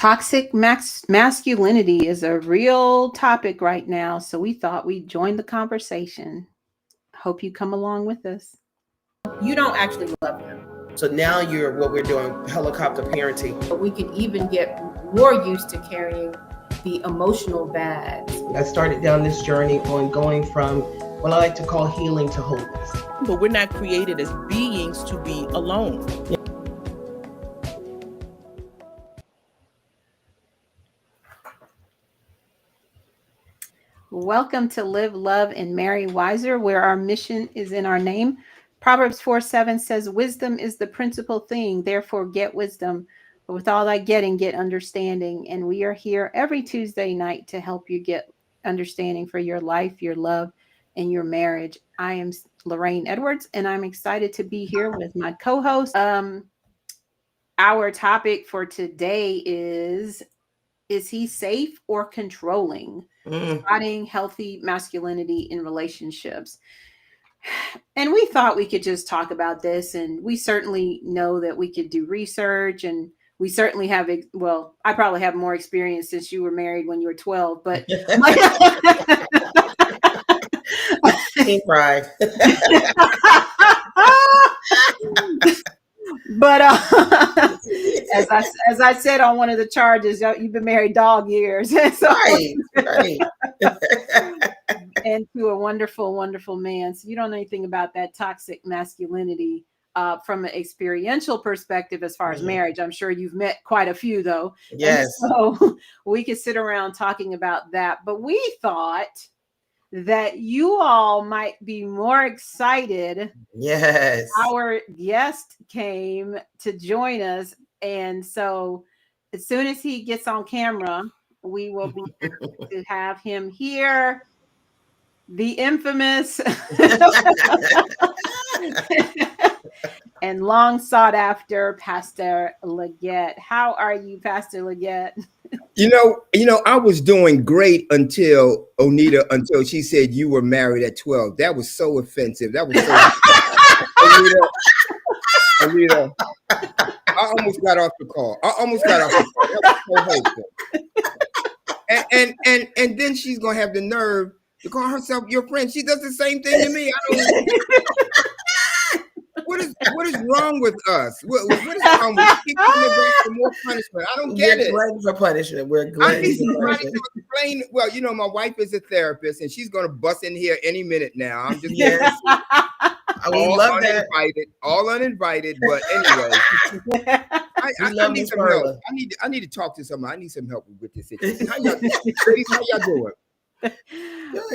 Toxic masculinity is a real topic right now, so we thought we'd join the conversation. Hope you come along with us. You don't actually love him. So now you're what we're doing, helicopter parenting. But we could even get more used to carrying the emotional bags. I started down this journey on going from what I like to call healing to wholeness. But we're not created as beings to be alone. Welcome to Live, Love, and Marry Wiser, where our mission is in our name. Proverbs 4:7 says, wisdom is the principal thing, therefore get wisdom. But with all that getting, get understanding. And we are here every Tuesday night to help you get understanding for your life, your love, and your marriage. I am Lorraine Edwards, and I'm excited to be here with my co-host. Our topic for today is he safe or controlling? Spotting healthy masculinity in relationships. And we thought we could just talk about this, and we certainly know that we could do research, and we certainly have, well, I probably have more experience since you were married when you were 12, but Pride. But as I said on one of the charges, you've been married dog years. So, right. And to a wonderful, wonderful man. So you don't know anything about that toxic masculinity from an experiential perspective as far as marriage. I'm sure you've met quite a few, though. Yes. And so we could sit around talking about that. But we thought that you all might be more excited. Yes. Our guest came to join us. And so as soon as he gets on camera, we will be happy to have him here. The infamous and long sought after Pastor Leggett. How are you, Pastor Leggett? You know, I was doing great until until she said you were married at 12. That was so offensive. That was so Anita, I almost got off the call. That was so hateful. And then she's gonna have the nerve to call herself your friend. She does the same thing to me. What is wrong with us? What is wrong with us? Keep coming back for more punishment. I don't get it. We're glad for punishment. We're glad for punishment. Explain. Well, you know, my wife is a therapist, and she's going to bust in here any minute now. I'm just we love that. All uninvited. But anyway, I need some help. I need to talk to someone. I need some help with this situation. How y'all doing?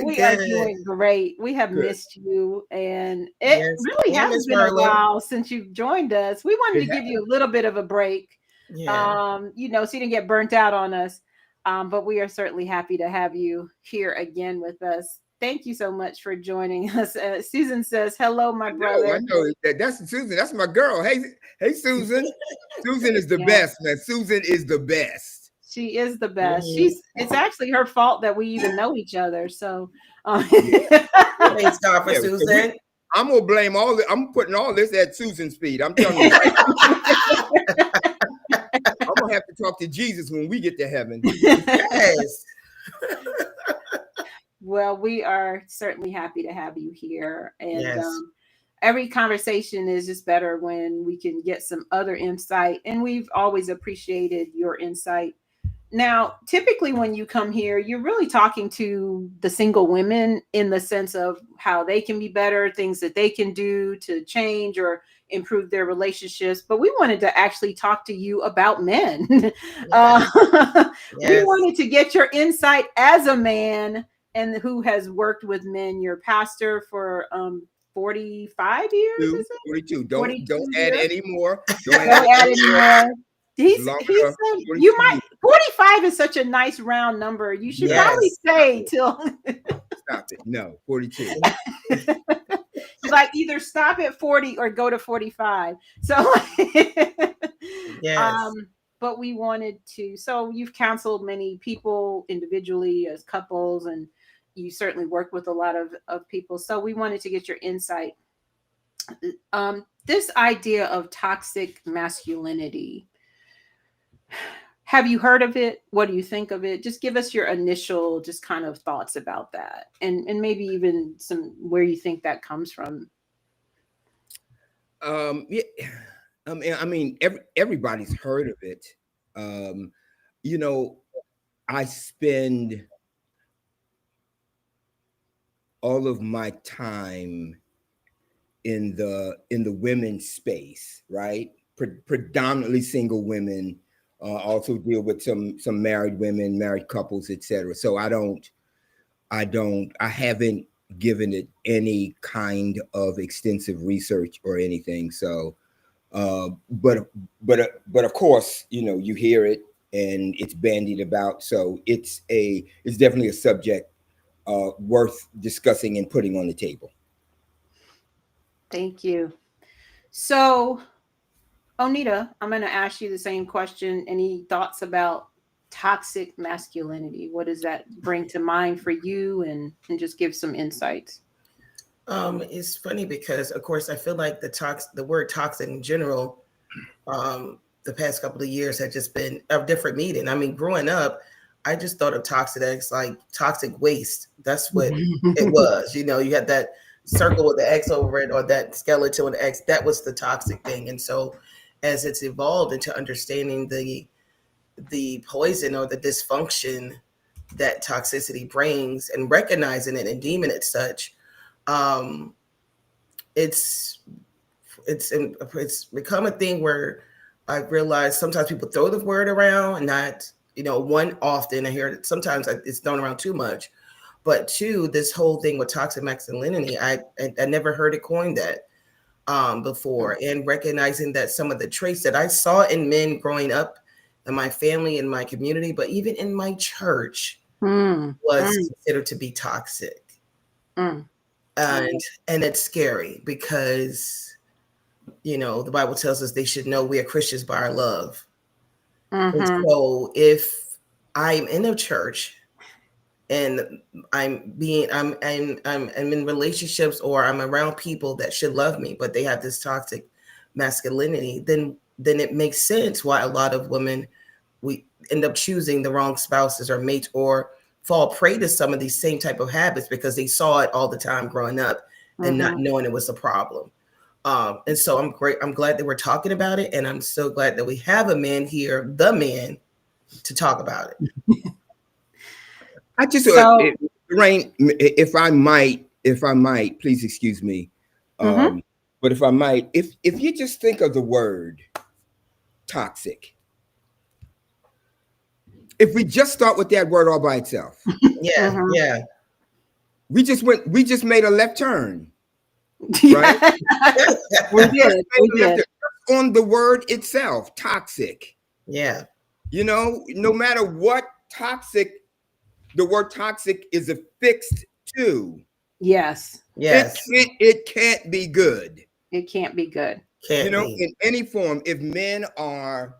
We are doing great. We have missed you, and it really hasn't been a while since you've joined us. We wanted to give you a little bit of a break, so you didn't get burnt out on us. But we are certainly happy to have you here again with us. Thank you so much for joining us. Susan says, "Hello, my brother." I know that's Susan. That's my girl. Hey, Susan. Susan is the best, man. Susan is the best. She is the best. It's actually her fault that we even know each other. So thanks God for Susan. I'm gonna blame I'm putting all this at Susan's feet. I'm telling you. I'm gonna have to talk to Jesus when we get to heaven. Yes. Well, we are certainly happy to have you here. And every conversation is just better when we can get some other insight. And we've always appreciated your insight. Now, typically when you come here, you're really talking to the single women in the sense of how they can be better, things that they can do to change or improve their relationships. But we wanted to actually talk to you about men. We wanted to get your insight as a man and who has worked with men. You're pastor for 45 years, is it? 42. Don't add any more. Don't add any more. He said you might. 45 is such a nice round number. You should probably stay till. Stop it. No, 42. Like either stop at 40 or go to 45. So, but we wanted to. So you've counseled many people individually as couples, and you certainly work with a lot of people. So we wanted to get your insight. This idea of toxic masculinity. Have you heard of it? What do you think of it? Just give us your initial, just kind of thoughts about that, and maybe even some where you think that comes from. Yeah, I mean, everybody's heard of it. Um, you know, I spend all of my time in the women's space, right? Predominantly single women. Also deal with some married women, married couples, etc. So I haven't given it any kind of extensive research or anything. So, but of course, you know, you hear it and it's bandied about. So it's definitely a subject worth discussing and putting on the table. Thank you. So, Onita, I'm going to ask you the same question. Any thoughts about toxic masculinity? What does that bring to mind for you, and just give some insights? It's funny because, of course, I feel like the word toxic in general, the past couple of years had just been a different meaning. I mean, growing up, I just thought of toxic as like toxic waste. That's what it was. You know, you had that circle with the X over it, or that skeleton with the X. That was the toxic thing. And so, as it's evolved into understanding the poison or the dysfunction that toxicity brings, and recognizing it and deeming it such, um, it's it's become a thing where I realize sometimes people throw the word around, and not, you know, one, often I hear it, sometimes it's thrown around too much, but two, this whole thing with toxic masculinity, I never heard it coined that before, and recognizing that some of the traits that I saw in men growing up in my family, in my community, but even in my church, was considered to be toxic. And it's scary because, you know, the Bible tells us they should know we are Christians by our love. And so if I'm in a church and I'm in relationships, or I'm around people that should love me, but they have this toxic masculinity, then it makes sense why a lot of women, we end up choosing the wrong spouses or mates, or fall prey to some of these same type of habits because they saw it all the time growing up and not knowing it was a problem. And so I'm glad that we're talking about it, and I'm so glad that we have a man here, the man, to talk about it. I just, Rain, if I might, please excuse me. But if I might, if you just think of the word toxic, if we just start with that word all by itself, Yeah. we just made a left turn, Right? we did. On the word itself, toxic. Yeah. You know, no matter what toxic, the word toxic is affixed to. Yes. It can't be good. It can't be good. Can't be. In any form, if men are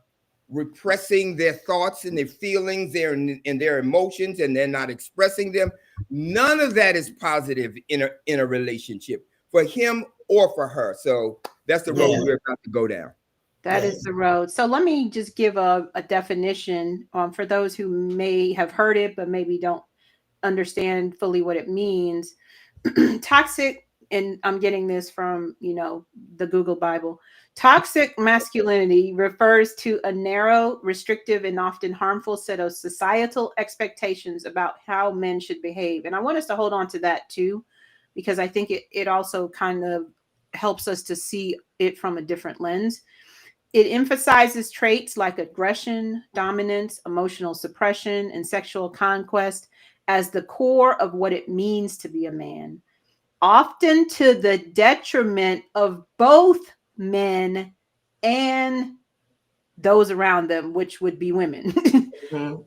repressing their thoughts and their feelings, and their emotions, and they're not expressing them, none of that is positive in a relationship for him or for her. So that's the road we're about to go down. That is the road. So let me just give a definition for those who may have heard it, but maybe don't understand fully what it means. Toxic, and I'm getting this from, you know, the Google Bible. Toxic masculinity refers to a narrow, restrictive, and often harmful set of societal expectations about how men should behave. And I want us to hold on to that too, because I think it also kind of helps us to see it from a different lens. It emphasizes traits like aggression, dominance, emotional suppression, and sexual conquest as the core of what it means to be a man, often to the detriment of both men and those around them, which would be women. You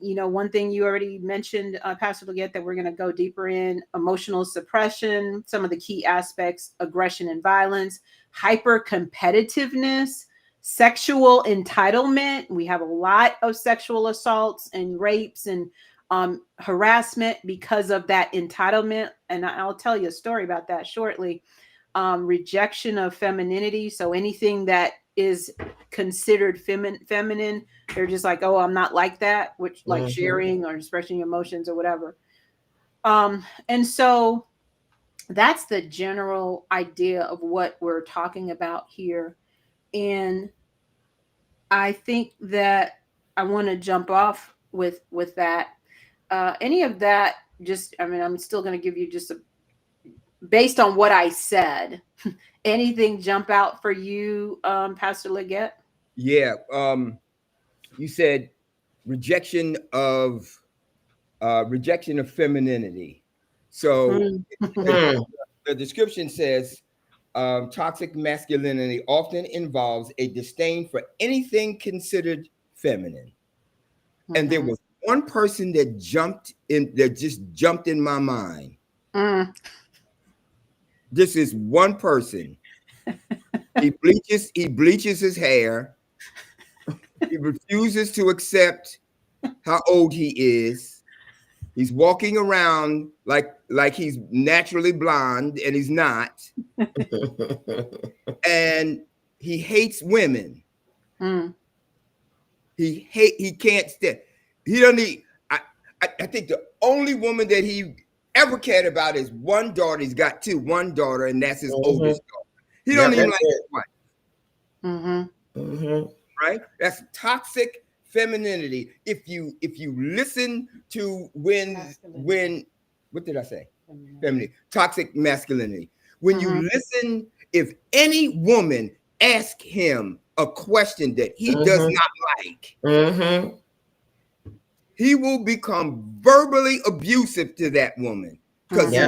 know, one thing you already mentioned, Pastor Leggett, that we're going to go deeper in: emotional suppression, some of the key aspects, aggression and violence, hyper competitiveness, sexual entitlement. We have a lot of sexual assaults and rapes and harassment because of that entitlement. And I'll tell you a story about that shortly. Rejection of femininity. So anything that is considered feminine. They're just like, oh, I'm not like that, which like sharing or expressing emotions or whatever. And so that's the general idea of what we're talking about here. And I think that I want to jump off with that. Any of that, just, I mean, I'm still going to give you just based on what I said, anything jump out for you, Pastor Leggett? Yeah. You said rejection of femininity. So the description says toxic masculinity often involves a disdain for anything considered feminine. And there was one person that just jumped in my mind. This is one person. He bleaches his hair. He refuses to accept how old he is. He's walking around like he's naturally blonde, and he's not. And he hates women. He can't stand. He doesn't need. I think the only woman that he ever cared about is one daughter. He's got one daughter, and that's his oldest daughter. He don't even like his wife. Right? That's toxic femininity. If you listen to when what did I say? Femininity. Toxic masculinity. When you listen, if any woman asks him a question that he does not like, he will become verbally abusive to that woman because he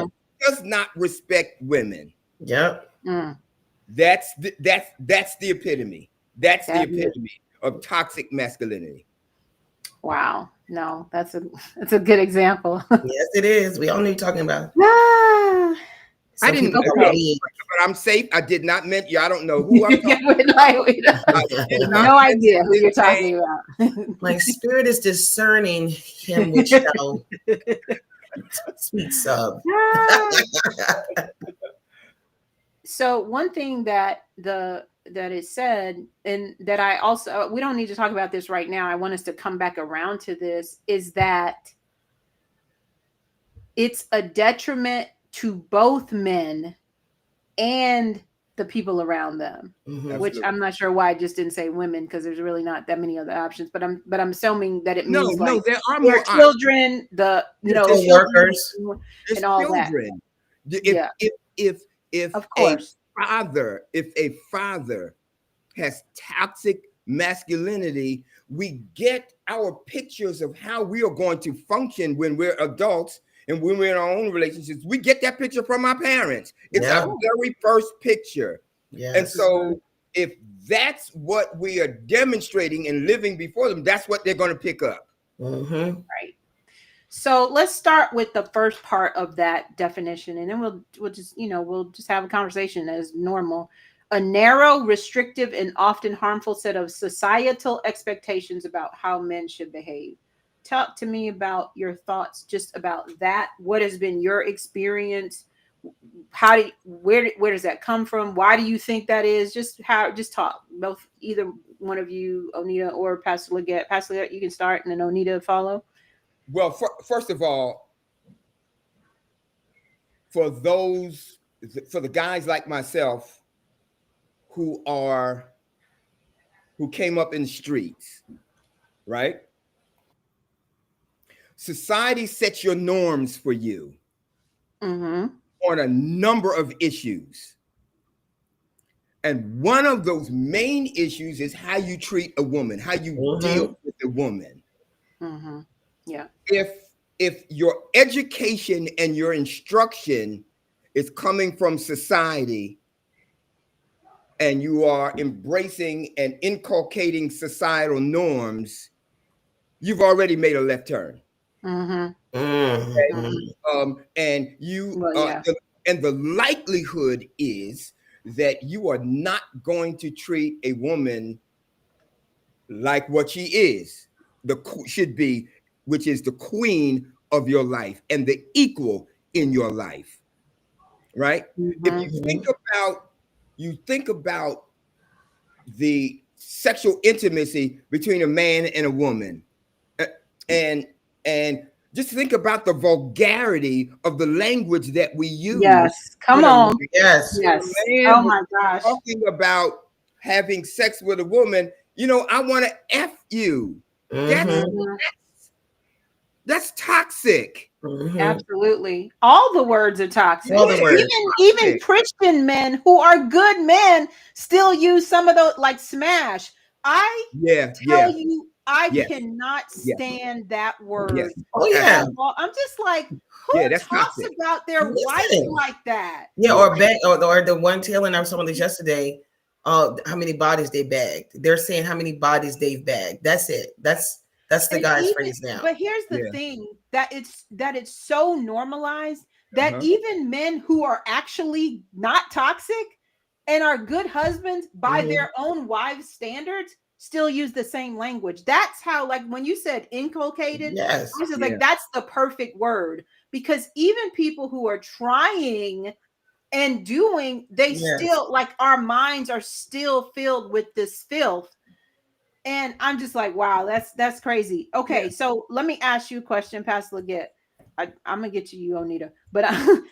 does not respect women. Yep. That's the epitome. That's the epitome of toxic masculinity. Wow. No, that's a good example. Yes, it is. We all know you're talking about. I didn't know, but I'm safe. I did not mention you. I don't know who I'm talking no idea who you're talking about. My spirit is discerning him which thou speaks of. So one thing that is said, and that I also, we don't need to talk about this right now, I want us to come back around to this, is that it's a detriment to both men and the people around them, which I'm not sure why I just didn't say women, because there's really not that many other options, but I'm assuming that it means like there are more children, workers, and all children. That. If of course. If a father has toxic masculinity, we get our pictures of how we are going to function when we're adults and when we're in our own relationships. We get that picture from our parents. It's our very first picture. And so if that's what we are demonstrating and living before them, that's what they're going to pick up. Right. So let's start with the first part of that definition, and then we'll just have a conversation as normal. A narrow, restrictive, and often harmful set of societal expectations about how men should behave. Talk to me about your thoughts just about that. What has been your experience? Where does that come from? Why do you think that is? Just talk. Both, either one of you, Onita or Pastor Leggett. Pastor Leggett, you can start, and then Onita follow. Well, first of all, for the guys like myself who came up in the streets, right? Society sets your norms for you on a number of issues. And one of those main issues is how you treat a woman, how you deal with a woman. Yeah. If your education and your instruction is coming from society and you are embracing and inculcating societal norms, you've already made a left turn. And the likelihood is that you are not going to treat a woman like what she is, should be, which is the queen of your life and the equal in your life, right? If you think about the sexual intimacy between a man and a woman. And just think about the vulgarity of the language that we use. Yes. Come on. Yes. Yes. Man Oh was my gosh. talking about having sex with a woman, I want to F you. Mhm. That's toxic. Mhm. Absolutely. All the words are toxic. All the words. Even Christian men who are good men still use some of those, like smash. I tell you, I cannot stand that word. Oh yeah. I'm just like, who that's talks toxic. about their wife like that? Yeah, or the one Taylor and I was talking about this yesterday. How many bodies they bagged? They're saying how many bodies they've bagged. That's it. That's the guy's phrase now. But here's the thing, that it's so normalized that even men who are actually not toxic and are good husbands by their own wives' standards still use the same language. That's how, like when you said inculcated, yes, I was just like, that's the perfect word, because even people who are trying and doing, they still, like, our minds are still filled with this filth. And I'm just like, wow, that's crazy. Okay, so let me ask you a question, Pastor Leggett. I'm gonna get to you, Onita, but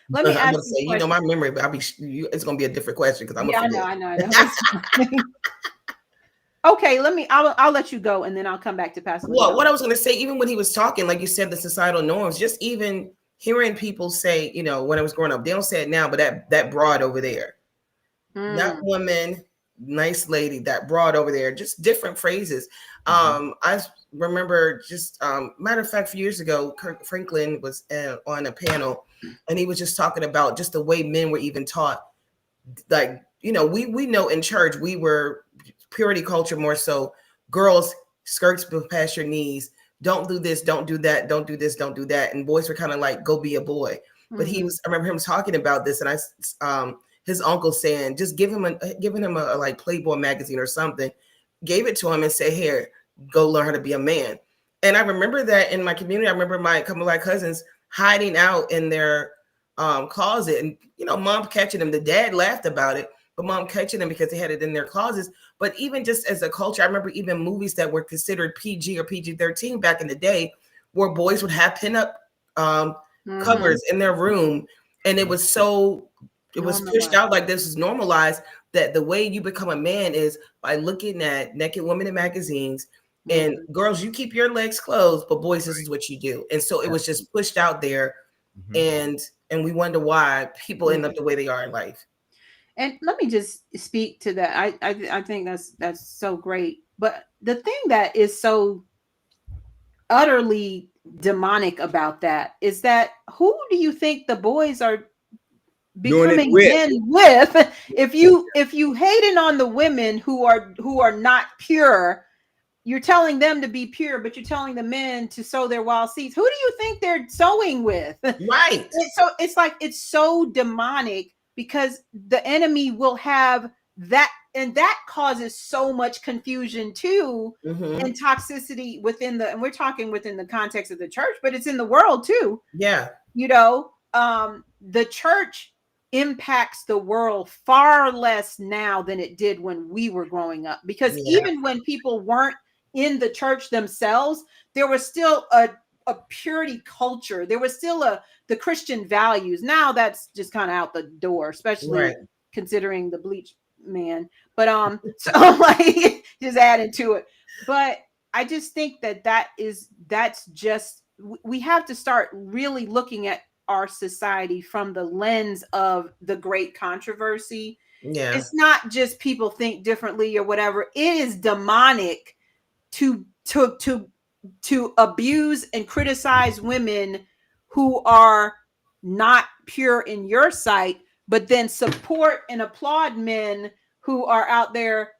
let me I'm ask gonna say, you. my memory, but it's gonna be a different question because I'm gonna forget. I know. Okay, I'll let you go, and then I'll come back to Pastor Leggett. Well, what I was gonna say, even when he was talking, like you said, the societal norms, just even hearing people say, when I was growing up, they don't say it now, but that broad over there, that woman, nice lady, that broad over there, just different phrases. I remember just matter of fact, a few years ago, Kirk Franklin was on a panel, and he was just talking about just the way men were even taught. Like, we know in church we were purity culture, more so girls skirts past your knees, don't do this, don't do that, don't do this, don't do that, and boys were kind of like, go be a boy. But I remember him talking about this, and his uncle saying, just giving him a like Playboy magazine or something, gave it to him and said, here, go learn how to be a man. And I remember that in my community, I remember my couple of my cousins hiding out in their closet, and mom catching them. The dad laughed about it, but mom catching them because they had it in their closets. But even just as a culture, I remember even movies that were considered PG or PG-13 back in the day, where boys would have pinup covers in their room, and it was pushed out like this is normalized, that the way you become a man is by looking at naked women in magazines. And girls, you keep your legs closed, but boys, this is what you do. And so it was just pushed out there, and we wonder why people end up the way they are in life. And let me just speak to that. I think that's so great. But the thing that is so utterly demonic about that is that, who do you think the boys are becoming men with? If you hating on the women who are not pure, you're telling them to be pure, but you're telling the men to sow their wild seeds. Who do you think they're sowing with? Right. So it's like, it's so demonic, because the enemy will have that, and that causes so much confusion too, and toxicity and we're talking within the context of the church, but it's in the world too. Yeah. The church impacts the world far less now than it did when we were growing up, because even when people weren't in the church themselves, there was still a purity culture. There was still the Christian values. Now that's just kind of out the door, especially considering the bleach man. But so like just adding to it. But I just think that's just, we have to start really looking at our society from the lens of the great controversy. Yeah. It's not just people think differently or whatever. It is demonic to abuse and criticize women who are not pure in your sight, but then support and applaud men who are out there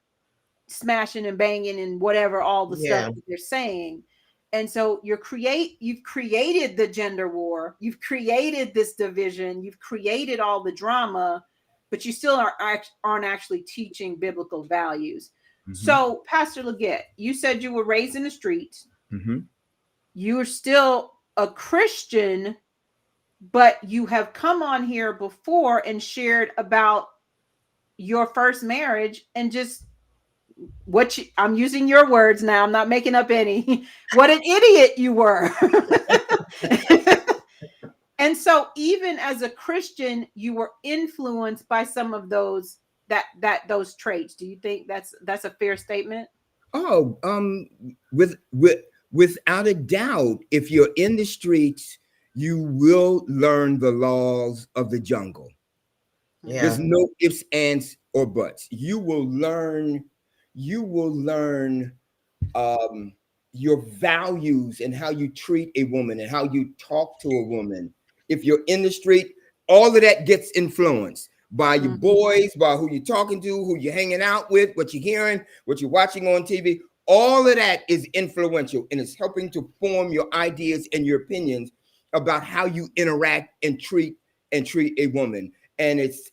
smashing and banging and whatever, all the stuff that they're saying. And so you've created the gender war, you've created this division, you've created all the drama, but you still aren't actually teaching biblical values. So, Pastor Leggett, you said you were raised in the streets. You are still a Christian, but you have come on here before and shared about your first marriage, and just I'm using your words now, I'm not making up any. What an idiot you were. And so even as a Christian, you were influenced by some of those those traits. Do you think that's a fair statement? Oh, without a doubt, if you're in the streets, you will learn the laws of the jungle. There's Yeah. no ifs, ands, or buts. You will learn your values and how you treat a woman and how you talk to a woman. If you're in the street, all of that gets influenced by your boys, by who you're talking to, who you're hanging out with, what you're hearing, what you're watching on TV. All of that is influential, and it's helping to form your ideas and your opinions about how you interact and treat a woman. And it's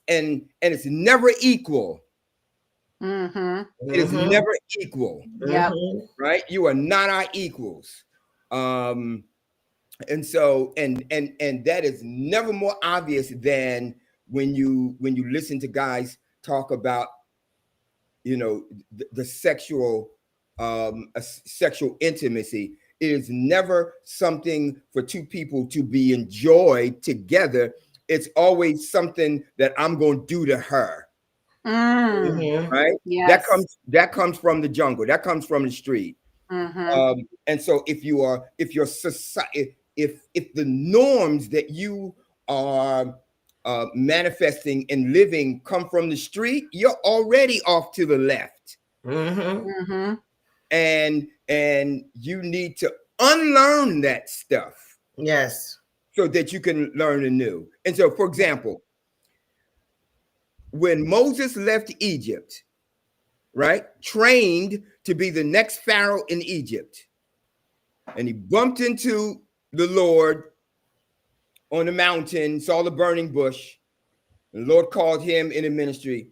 never equal. Mm-hmm. It is never equal. Yep. Right? You are not our equals. And so and that is never more obvious than when you listen to guys talk about, you know, the sexual sexual intimacy. It is never something for two people to be enjoyed together. It's always something that I'm going to do to her. Right? Yes. That comes from the jungle. That comes from the street. And so if your society, if the norms that you are manifesting and living come from the street, you're already off to the left. And you need to unlearn that stuff. Yes. So that you can learn anew. And so, for example, when Moses left Egypt, right, trained to be the next Pharaoh in Egypt, and he bumped into the Lord on the mountain, saw the burning bush, and the Lord called him in a ministry.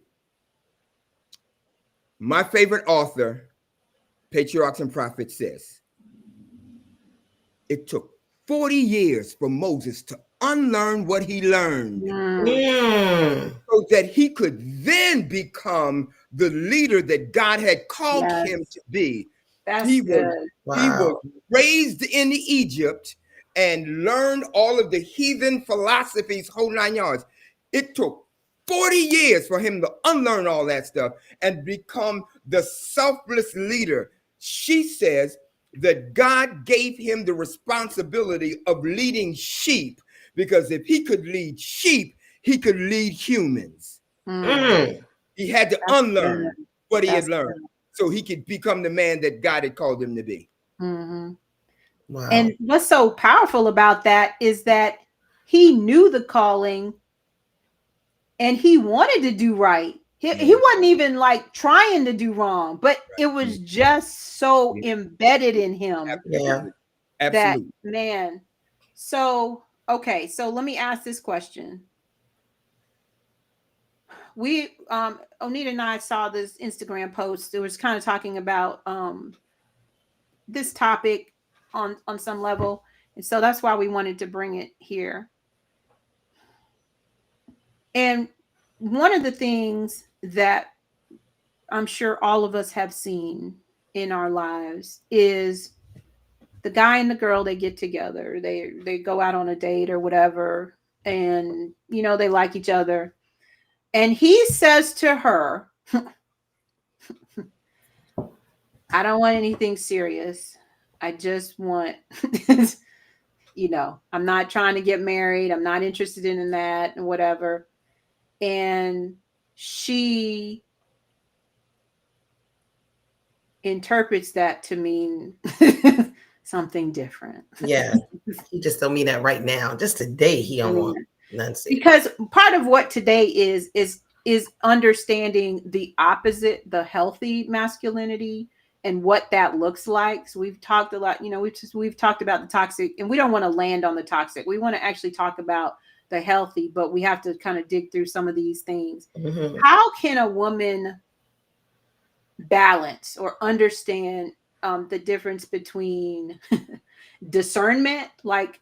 My favorite author, Patriarchs and Prophets, says it took 40 years for Moses to unlearn what he learned so that he could then become the leader that God had called him to be. He was raised in Egypt and learned all of the heathen philosophies, whole 9 yards. It took 40 years for him to unlearn all that stuff and become the selfless leader. She says that God gave him the responsibility of leading sheep, because if he could lead sheep, he could lead humans. He had to unlearn what he had learned so he could become the man that God had called him to be. Wow. And what's so powerful about that is that he knew the calling and he wanted to do right. He wasn't even like trying to do wrong, but it was just so embedded in him. Yeah. That, man. So, okay. So let me ask this question. We, Onita and I saw this Instagram post. It was kind of talking about this topic on some level. And so that's why we wanted to bring it here. And one of the things that I'm sure all of us have seen in our lives is the guy and the girl, they get together, they go out on a date or whatever, and you know, they like each other. And he says to her, I don't want anything serious. I just want, you know, I'm not trying to get married. I'm not interested in that and whatever. And she interprets that to mean something different. Yeah. He just don't mean that right now. Just today he don't want none. Because part of what today is understanding the opposite, the healthy masculinity and what that looks like. So we've talked a lot, you know, we've talked about the toxic, and we don't want to land on the toxic. We want to actually talk about the healthy, but we have to kind of dig through some of these things. How can a woman balance or understand the difference between discernment, like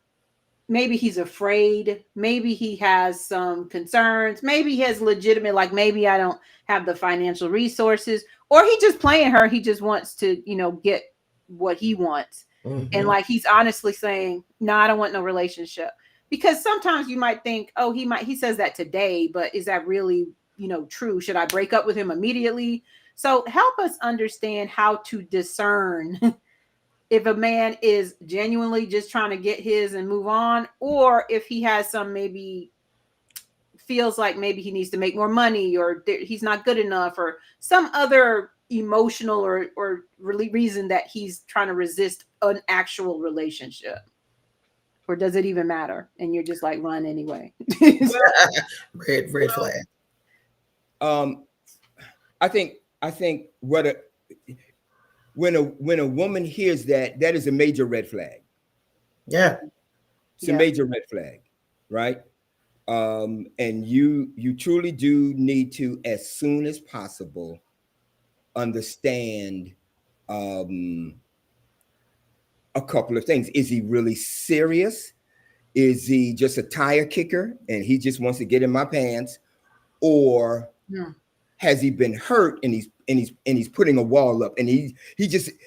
maybe he's afraid, maybe he has some concerns, maybe he has legitimate, like maybe I don't have the financial resources, or he just playing her, he just wants to, you know, get what he wants. And like he's honestly saying, no, I don't want no relationship. Because sometimes you might think, oh, he says that today, but is that really, you know, true? Should I break up with him immediately? So help us understand how to discern if a man is genuinely just trying to get his and move on, or if he has some, maybe feels like maybe he needs to make more money, or he's not good enough, or some other emotional or really reason that he's trying to resist an actual relationship. Or does it even matter? And you're just like, run anyway. red flag. I think when a woman hears that, that is a major red flag. Yeah. It's a major red flag, right? And you truly do need to, as soon as possible, understand a couple of things. Is he really serious? Is he just a tire kicker and he just wants to get in my pants? Or has he been hurt and he's putting a wall up, and he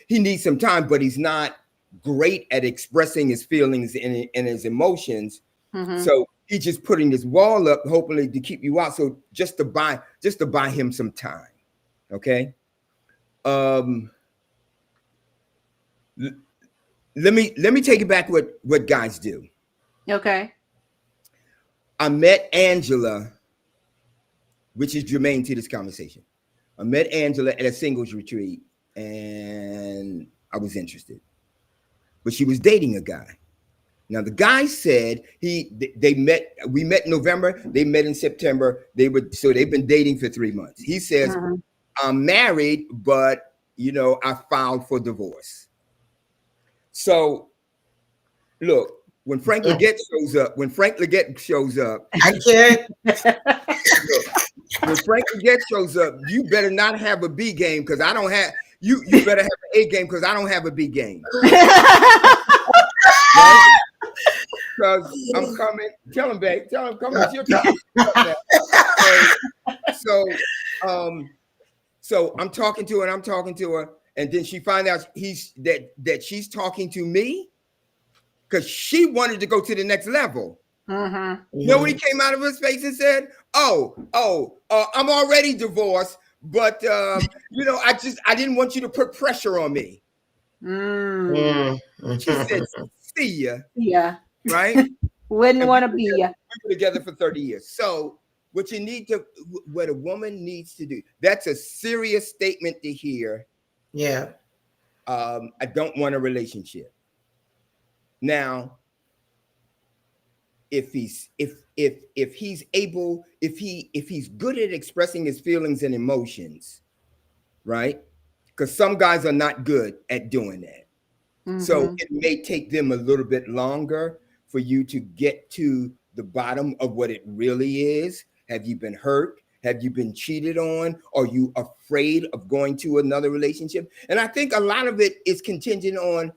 needs some time, but he's not great at expressing his feelings and his emotions. So he's just putting this wall up, hopefully to keep you out. So just to buy him some time. Okay. Let me take it back what guys do. Okay. I met Angela, which is germane to this conversation. I met Angela at a singles retreat, and I was interested, but she was dating a guy. Now the guy said we met in November, they met in September. They've been dating for 3 months. He says, I'm married, but you know, I filed for divorce. So look, when Frank Leggett shows up, I can't. Look, when Frank Leggett shows up, you better not have a B game, because I don't have you better have an A game, because I don't have a B game. Right? Because I'm coming. Tell him, babe. Tell him, come on. It's your time. So I'm talking to her, and then she finds out that she's talking to me because she wanted to go to the next level. You know what he came out of his face and said? I'm already divorced, but you know, I didn't want you to put pressure on me. She said, see ya. Yeah. Right? Wouldn't want to be ya. We were together for 30 years. So what a woman needs to do, that's a serious statement to hear. Yeah. I don't want a relationship. Now, if he's good at expressing his feelings and emotions, right? Because some guys are not good at doing that. So it may take them a little bit longer for you to get to the bottom of what it really is. Have you been hurt? Have you been cheated on? Are you afraid of going to another relationship? And I think a lot of it is contingent on,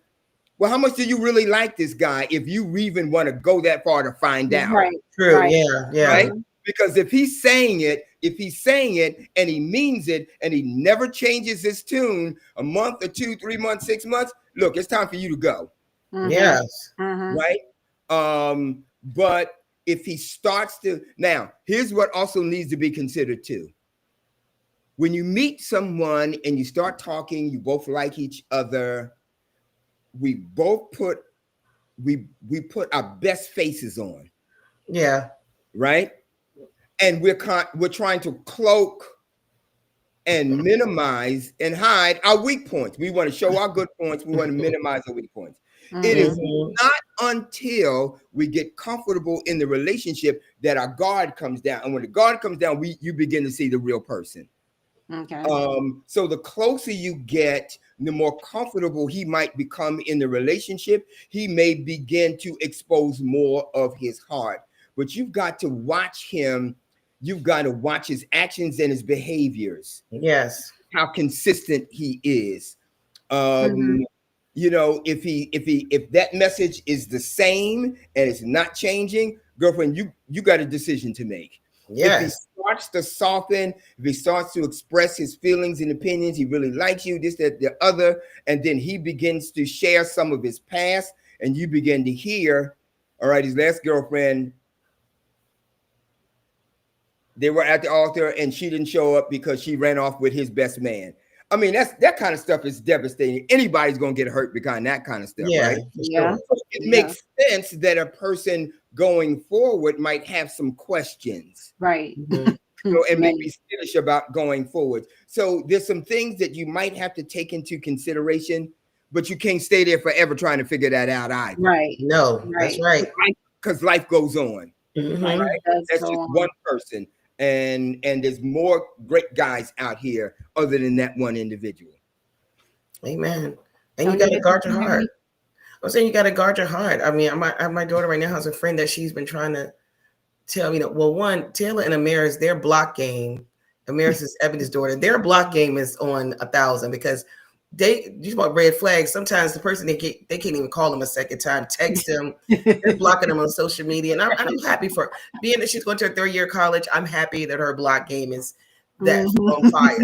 well, how much do you really like this guy if you even want to go that far to find out? Right. True. Right. Yeah. Right? Because if he's saying it and he means it, and he never changes his tune a month or 2, 3 months, 6 months, look, it's time for you to go. Yes. Right. But if he starts to, now here's what also needs to be considered too. When you meet someone and you start talking, you both like each other. We both put our best faces on. Yeah. Right. And we're trying to cloak and minimize and hide our weak points. We want to show our good points. We want to minimize our weak points. It is not until we get comfortable in the relationship that our guard comes down. And when the guard comes down, you begin to see the real person. Okay. So the closer you get, the more comfortable he might become in the relationship. He may begin to expose more of his heart. But you've got to watch him. You've got to watch his actions and his behaviors. Yes. How consistent he is. You know, if that message is the same and it's not changing, girlfriend, you got a decision to make. If he Yes. starts to soften, if he starts to express his feelings and opinions, he really likes you, this, that, the other, and then he begins to share some of his past, and you begin to hear, all right, his last girlfriend, they were at the altar and she didn't show up because she ran off with his best man. I mean, that kind of stuff is devastating. Anybody's gonna get hurt behind that kind of stuff, Yeah, right? for Yeah. sure. It Yeah. makes sense that a person going forward might have some questions, Right. Mhm. and Many. maybe skittish about going forward. So there's some things that you might have to take into consideration, but you can't stay there forever trying to figure that out either. Right. No, that's right. Because life goes on. Mhm. Life does That's go just on. one person. And there's more great guys out here other than that one individual. Amen. And Don't you got to need guard to your be heart. I'm saying you got to guard your heart. I mean, my daughter right now has a friend that she's been trying to tell, well, one, Taylor and Amaris, their block game, Amaris is Ebony's daughter, their block game is on 1,000 because you about red flags. Sometimes the person they can't even call them a second time, text them, they're blocking them on social media. And I'm happy for being that she's going to her 3rd year of college. I'm happy that her block game is that on fire.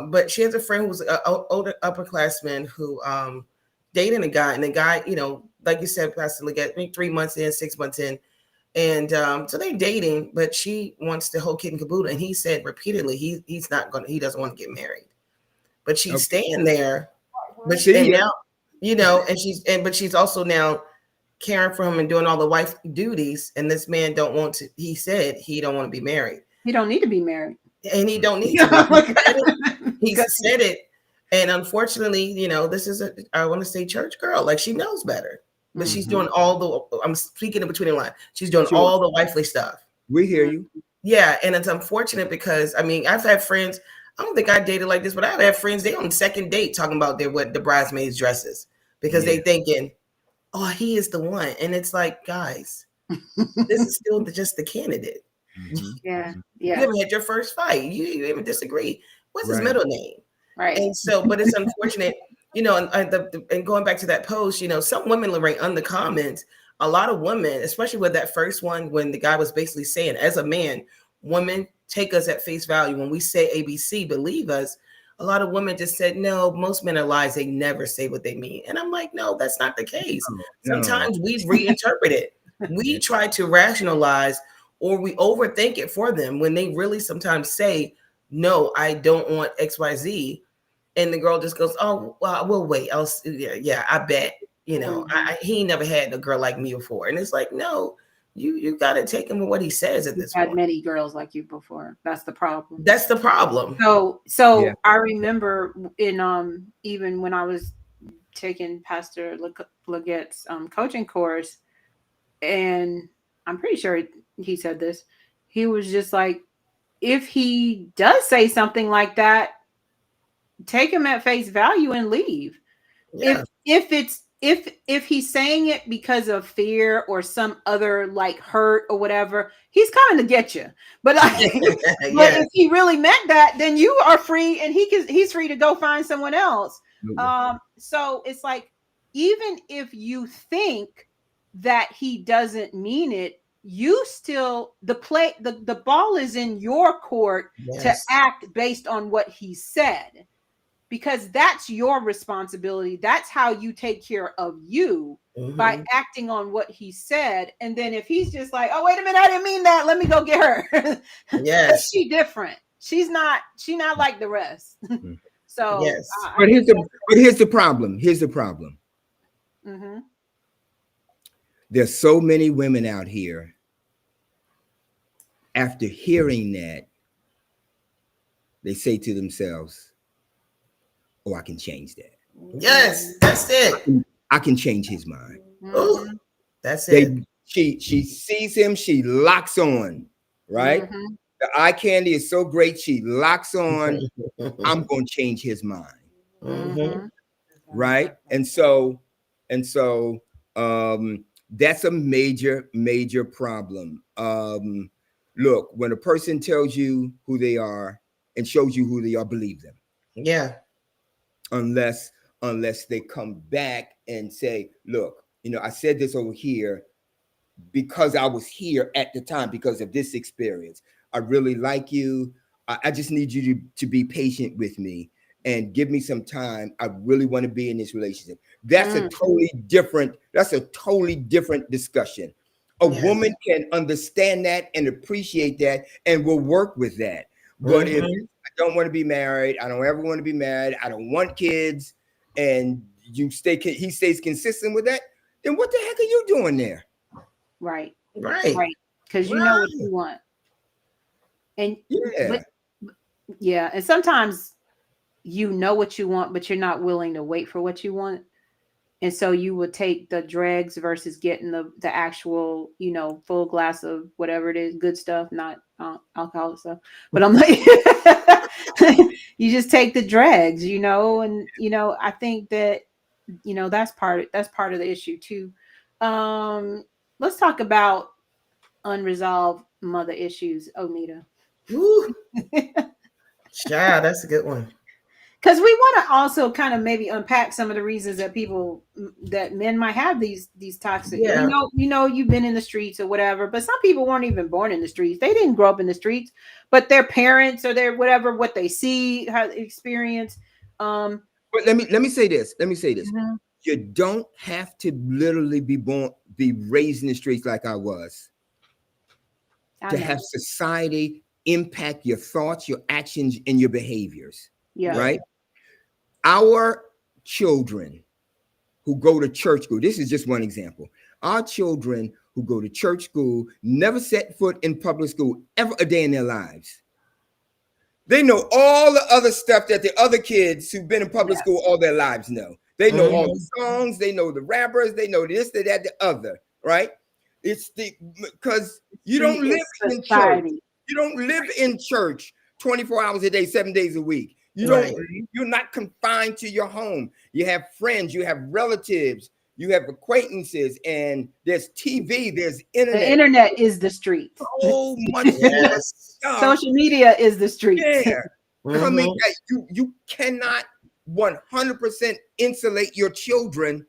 But she has a friend who's an older upperclassman who dating a guy, and the guy, like you said, Pastor Leggett, 3 months in, 6 months in. And so they're dating, but she wants the whole kid and caboodle. And he said repeatedly, he doesn't want to get married. But she's staying there. But but she's also now caring for him and doing all the wife duties. And this man he said he don't want to be married. He don't need to be married. And he don't need to be. He said it. And unfortunately, this is I want to say church girl. Like, she knows better. But she's doing I'm speaking in between the line. She's doing all the wifely stuff. We hear you. Yeah. And it's unfortunate because, I've had friends, I don't think I dated like this, but I've had friends, they on the second date talking about the bridesmaids' dresses because they thinking, oh, he is the one. And it's like, guys, this is still just the candidate. Yeah. You haven't had your first fight. You even disagree. What's his middle name? Right. And so, but it's unfortunate, and going back to that post, some women, Lorraine, on the comments, a lot of women, especially with that first one, when the guy was basically saying, as a man, women take us at face value. When we say ABC, believe us. A lot of women just said, no, most men are lies. They never say what they mean. And I'm like, no, that's not the case. No. Sometimes we reinterpret it. We try to rationalize or we overthink it for them when they really sometimes say, no, I don't want XYZ. And the girl just goes, oh, well, we'll wait. I bet, he never had a girl like me before. And it's like, no, you got to take him with what he says at this point. Had many girls like you before. That's the problem. That's the problem. So I remember in even when I was taking Pastor Leggett's coaching course, and I'm pretty sure he said this. He was just like, if he does say something like that, take him at face value and leave. Yeah. If he's saying it because of fear or some other like hurt or whatever, he's coming to get you. But but if he really meant that, then you are free, and he's free to go find someone else. So it's like, even if you think that he doesn't mean it, you still the ball is in your court to act based on what he said. Because that's your responsibility. That's how you take care of you, by acting on what he said. And then if he's just like, oh, wait a minute, I didn't mean that, let me go get her. Yes. She's different. She's not like the rest. So yes. But here's the problem. Here's the problem. There's so many women out here, after hearing that, they say to themselves, oh, I can change that. Yes, that's it. I can change his mind. Ooh, that's it. She sees him, she locks on, right? The eye candy is so great, she locks on, I'm going to change his mind. Right? And so that's a major problem. Look, when a person tells you who they are and shows you who they are, believe them. Yeah. Unless unless they come back and say, look, I said this over here because I was here at the time because of this experience. I really like you. I just need you to be patient with me and give me some time. I really want to be in this relationship. That's a totally different discussion. A woman can understand that and appreciate that and will work with that. But if I don't want to be married, I don't ever want to be married, I don't want kids, and he stays consistent with that, then what the heck are you doing there? Right. Right. Because you know what you want. And and sometimes you know what you want, but you're not willing to wait for what you want. And so you would take the dregs versus getting the actual, full glass of whatever it is, good stuff, not alcoholic stuff. But I'm like, you just take the dregs, and I think that, that's part of the issue too. Let's talk about unresolved mother issues, Onita. Ooh. Yeah, that's a good one. Because we want to also kind of maybe unpack some of the reasons that men might have these toxic. Yeah. You've been in the streets or whatever, but some people weren't even born in the streets. They didn't grow up in the streets, but their parents or their whatever, what they see, how they experience. But let me say this. Mm-hmm. You don't have to literally be raised in the streets like I was to have society impact your thoughts, your actions, and your behaviors. Yeah. Right. Our children who go to church school, this is just one example. Our children who go to church school never set foot in public school ever a day in their lives. They know all the other stuff that the other kids who've been in public school all their lives know. They know all the songs, they know the rappers, they know this, that, the other, right? It's because you don't live in church. You don't live in church 24 hours a day, 7 days a week. You're not confined to your home. You have friends, you have relatives, you have acquaintances, and there's TV, there's internet. The internet is the street. So much stuff. Social media is the street. Yeah. I mean, you cannot 100% insulate your children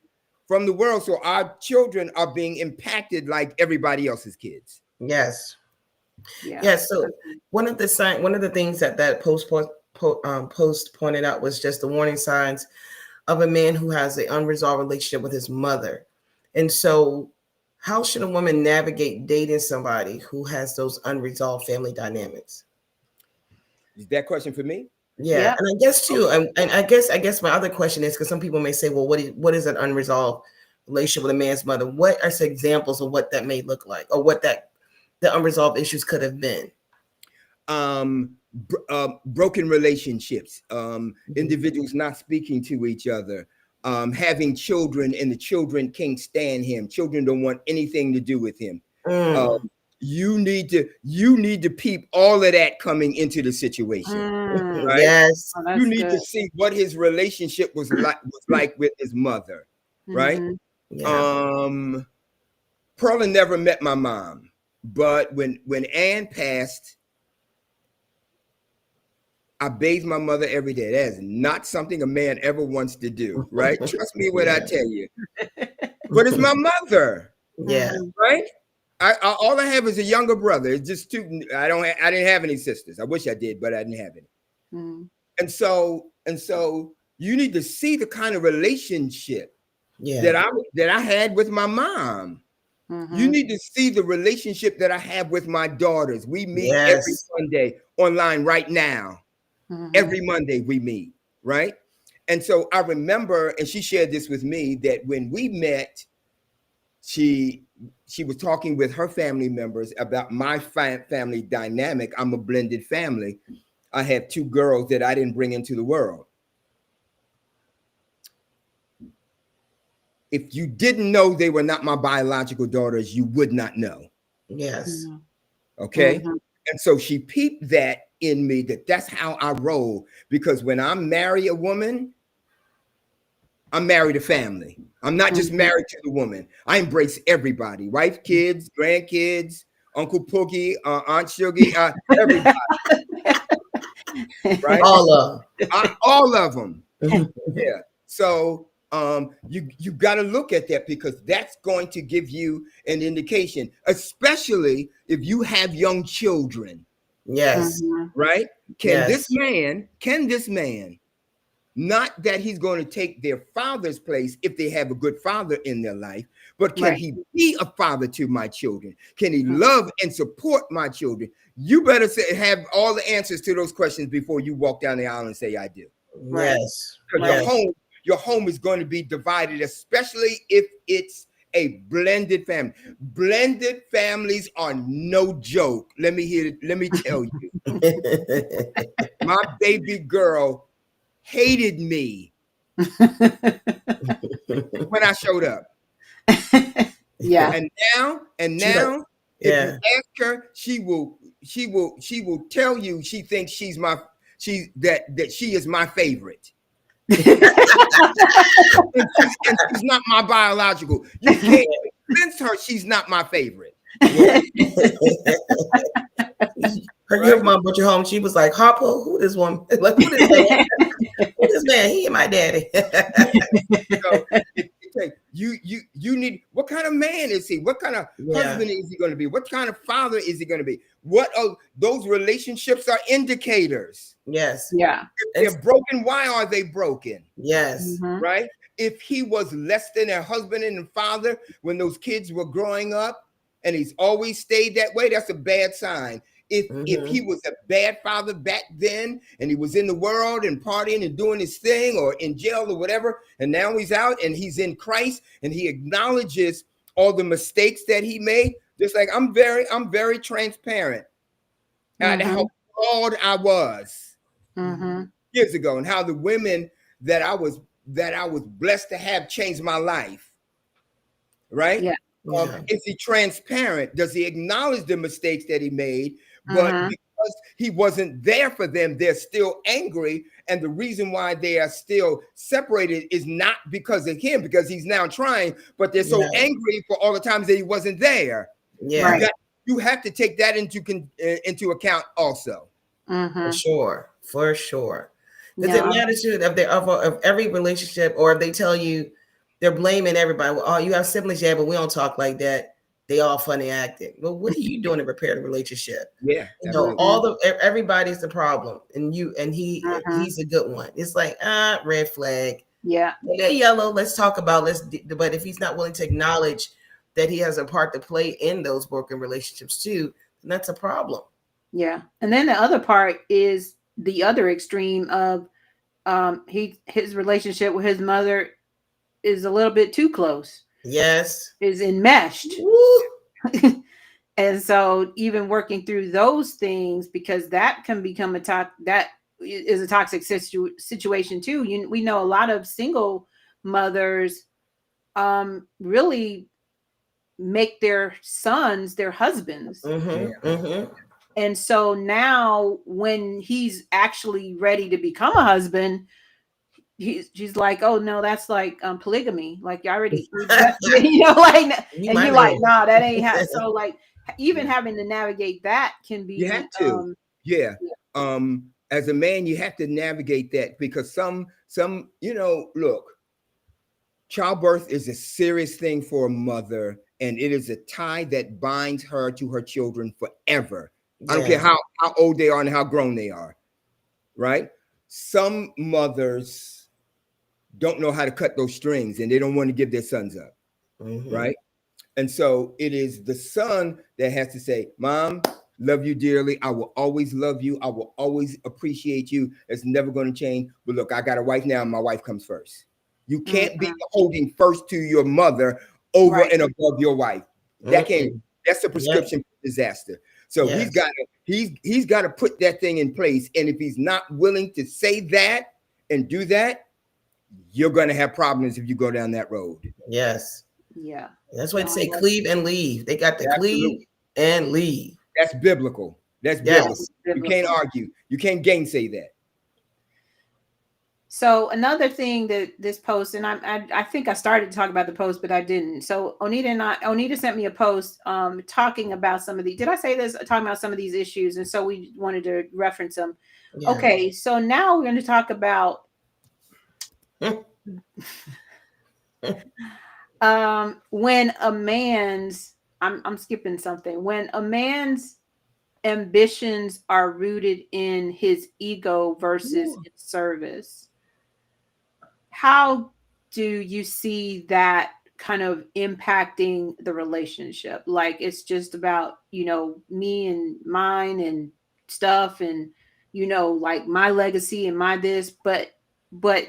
from the world. So our children are being impacted like everybody else's kids. Yes. Yeah. So one of the things that post pointed out was just the warning signs of a man who has an unresolved relationship with his mother. And so how should a woman navigate dating somebody who has those unresolved family dynamics? Is that question for me? Yeah. And I guess too, and I guess my other question is, because some people may say, well, what is an unresolved relationship with a man's mother? What are some examples of what that may look like, or what the unresolved issues could have been? Broken relationships, individuals not speaking to each other, having children and the children can't stand him. Children don't want anything to do with him. You need to peep all of that coming into the situation. Right? Yes. You need to see what his relationship was like with his mother. Right? Yeah. Perla never met my mom, but when Ann passed, I bathe my mother every day. That is not something a man ever wants to do, right? Trust me when I tell you. But it's my mother. Yeah. Right? I all I have is a younger brother. It's just too. I didn't have any sisters. I wish I did, but I didn't have any. And so you need to see the kind of relationship that I had with my mom. You need to see the relationship that I have with my daughters. We meet every Sunday online right now. Every Monday we meet, right? And so I remember, and she shared this with me, that when we met, she was talking with her family members about my family dynamic. I'm a blended family. I have two girls that I didn't bring into the world. If you didn't know they were not my biological daughters, you would not know. Yes. Okay. And so she peeped that in me, that's how I roll. Because when I marry a woman, I'm married to family. I'm not just married to the woman. I embrace everybody, wife, kids, grandkids, Uncle Pookie, Aunt Sugie, everybody. Right? All of them. Yeah. So you got to look at that, because that's going to give you an indication, especially if you have young children, Yes. Mhm. right? Can this Yes. man, not that he's going to take their father's place if they have a good father in their life, but can Right. he be a father to my children? Can he Mhm. love and support my children? You better have all the answers to those questions before you walk down the aisle and say, I do. Right. Yes. Because Right. your home is going to be divided, especially if it's a blended family. Blended families are no joke. Let me tell you. My baby girl hated me when I showed up. Yeah. And now, She like, if you yeah. ask her, she will tell you she thinks that she is my favorite. And she's not my biological. You can't convince her she's not my favorite. Yeah. Her Right? your mom brought you home. She was like, Harpo, who this woman? Like, who this man? Who this man? He and my daddy. So you need, what kind of man is he? What kind of husband is he going to be? What kind of father is he going to be? What are those relationships are indicators. Yes. Yeah. If they're broken, why are they broken? Yes. Mhm. Right? If he was less than a husband and a father when those kids were growing up, and he's always stayed that way, that's a bad sign. If he was a bad father back then, and he was in the world and partying and doing his thing, or in jail or whatever, and now he's out and he's in Christ and he acknowledges all the mistakes that he made, just like I'm very transparent at how flawed I was years ago, and how the women that I was blessed to have changed my life. Right? Yeah. Is he transparent? Does he acknowledge the mistakes that he made? But because he wasn't there for them, they're still angry. And the reason why they are still separated is not because of him, because he's now trying, but they're so angry for all the times that he wasn't there. Yeah. Right. You have to take that into account also. For sure. For sure. Because Yeah. it matters too of every relationship, or if they tell you they're blaming everybody. Well, oh, you have siblings, yeah, but we don't talk like that. They all funny acting. Well, what are you doing to repair the relationship? Yeah, you know, everybody's the problem, and he's a good one. It's like red flag. Yeah. Yeah, yellow. Let's talk about But if he's not willing to acknowledge that he has a part to play in those broken relationships too, then that's a problem. Yeah. And then the other part is the other extreme of his relationship with his mother is a little bit too close. Yes. Is enmeshed. And so even working through those things, because that can become that is a toxic situation too. We know a lot of single mothers really make their sons their husbands. And so now when he's actually ready to become a husband, she's like, oh no, that's like polygamy. Like you already, you know, like, and you're like, nah, that ain't how. So like, even having to navigate that can be. You have to, as a man, you have to navigate that, because some, look, childbirth is a serious thing for a mother, and it is a tie that binds her to her children forever. I don't care how old they are and how grown they are, right? Some mothers don't know how to cut those strings, and they don't want to give their sons up, right? And so it is the son that has to say, Mom, love you dearly. I will always love you. I will always appreciate you. It's never going to change. But look, I got a wife now, and my wife comes first. You can't be holding first to your mother over and above your wife. That can't. That's the prescription for disaster. So he's got to put that thing in place. And if he's not willing to say that and do that, you're going to have problems if you go down that road. Yes. Yeah. That's why they say cleave and leave. They got to cleave and leave. That's biblical. That's biblical. You can't argue. You can't gainsay that. So another thing that this post, and I think I started to talk about the post, but I didn't. So Onita sent me a post talking about some of these. Did I say this? Talking about some of these issues, and so we wanted to reference them. Yeah. Okay, so now we're going to talk about When a man's, I'm skipping something. When a man's ambitions are rooted in his ego versus its service, how do you see that kind of impacting the relationship? Like it's just about, me and mine and stuff and like my legacy and my this, but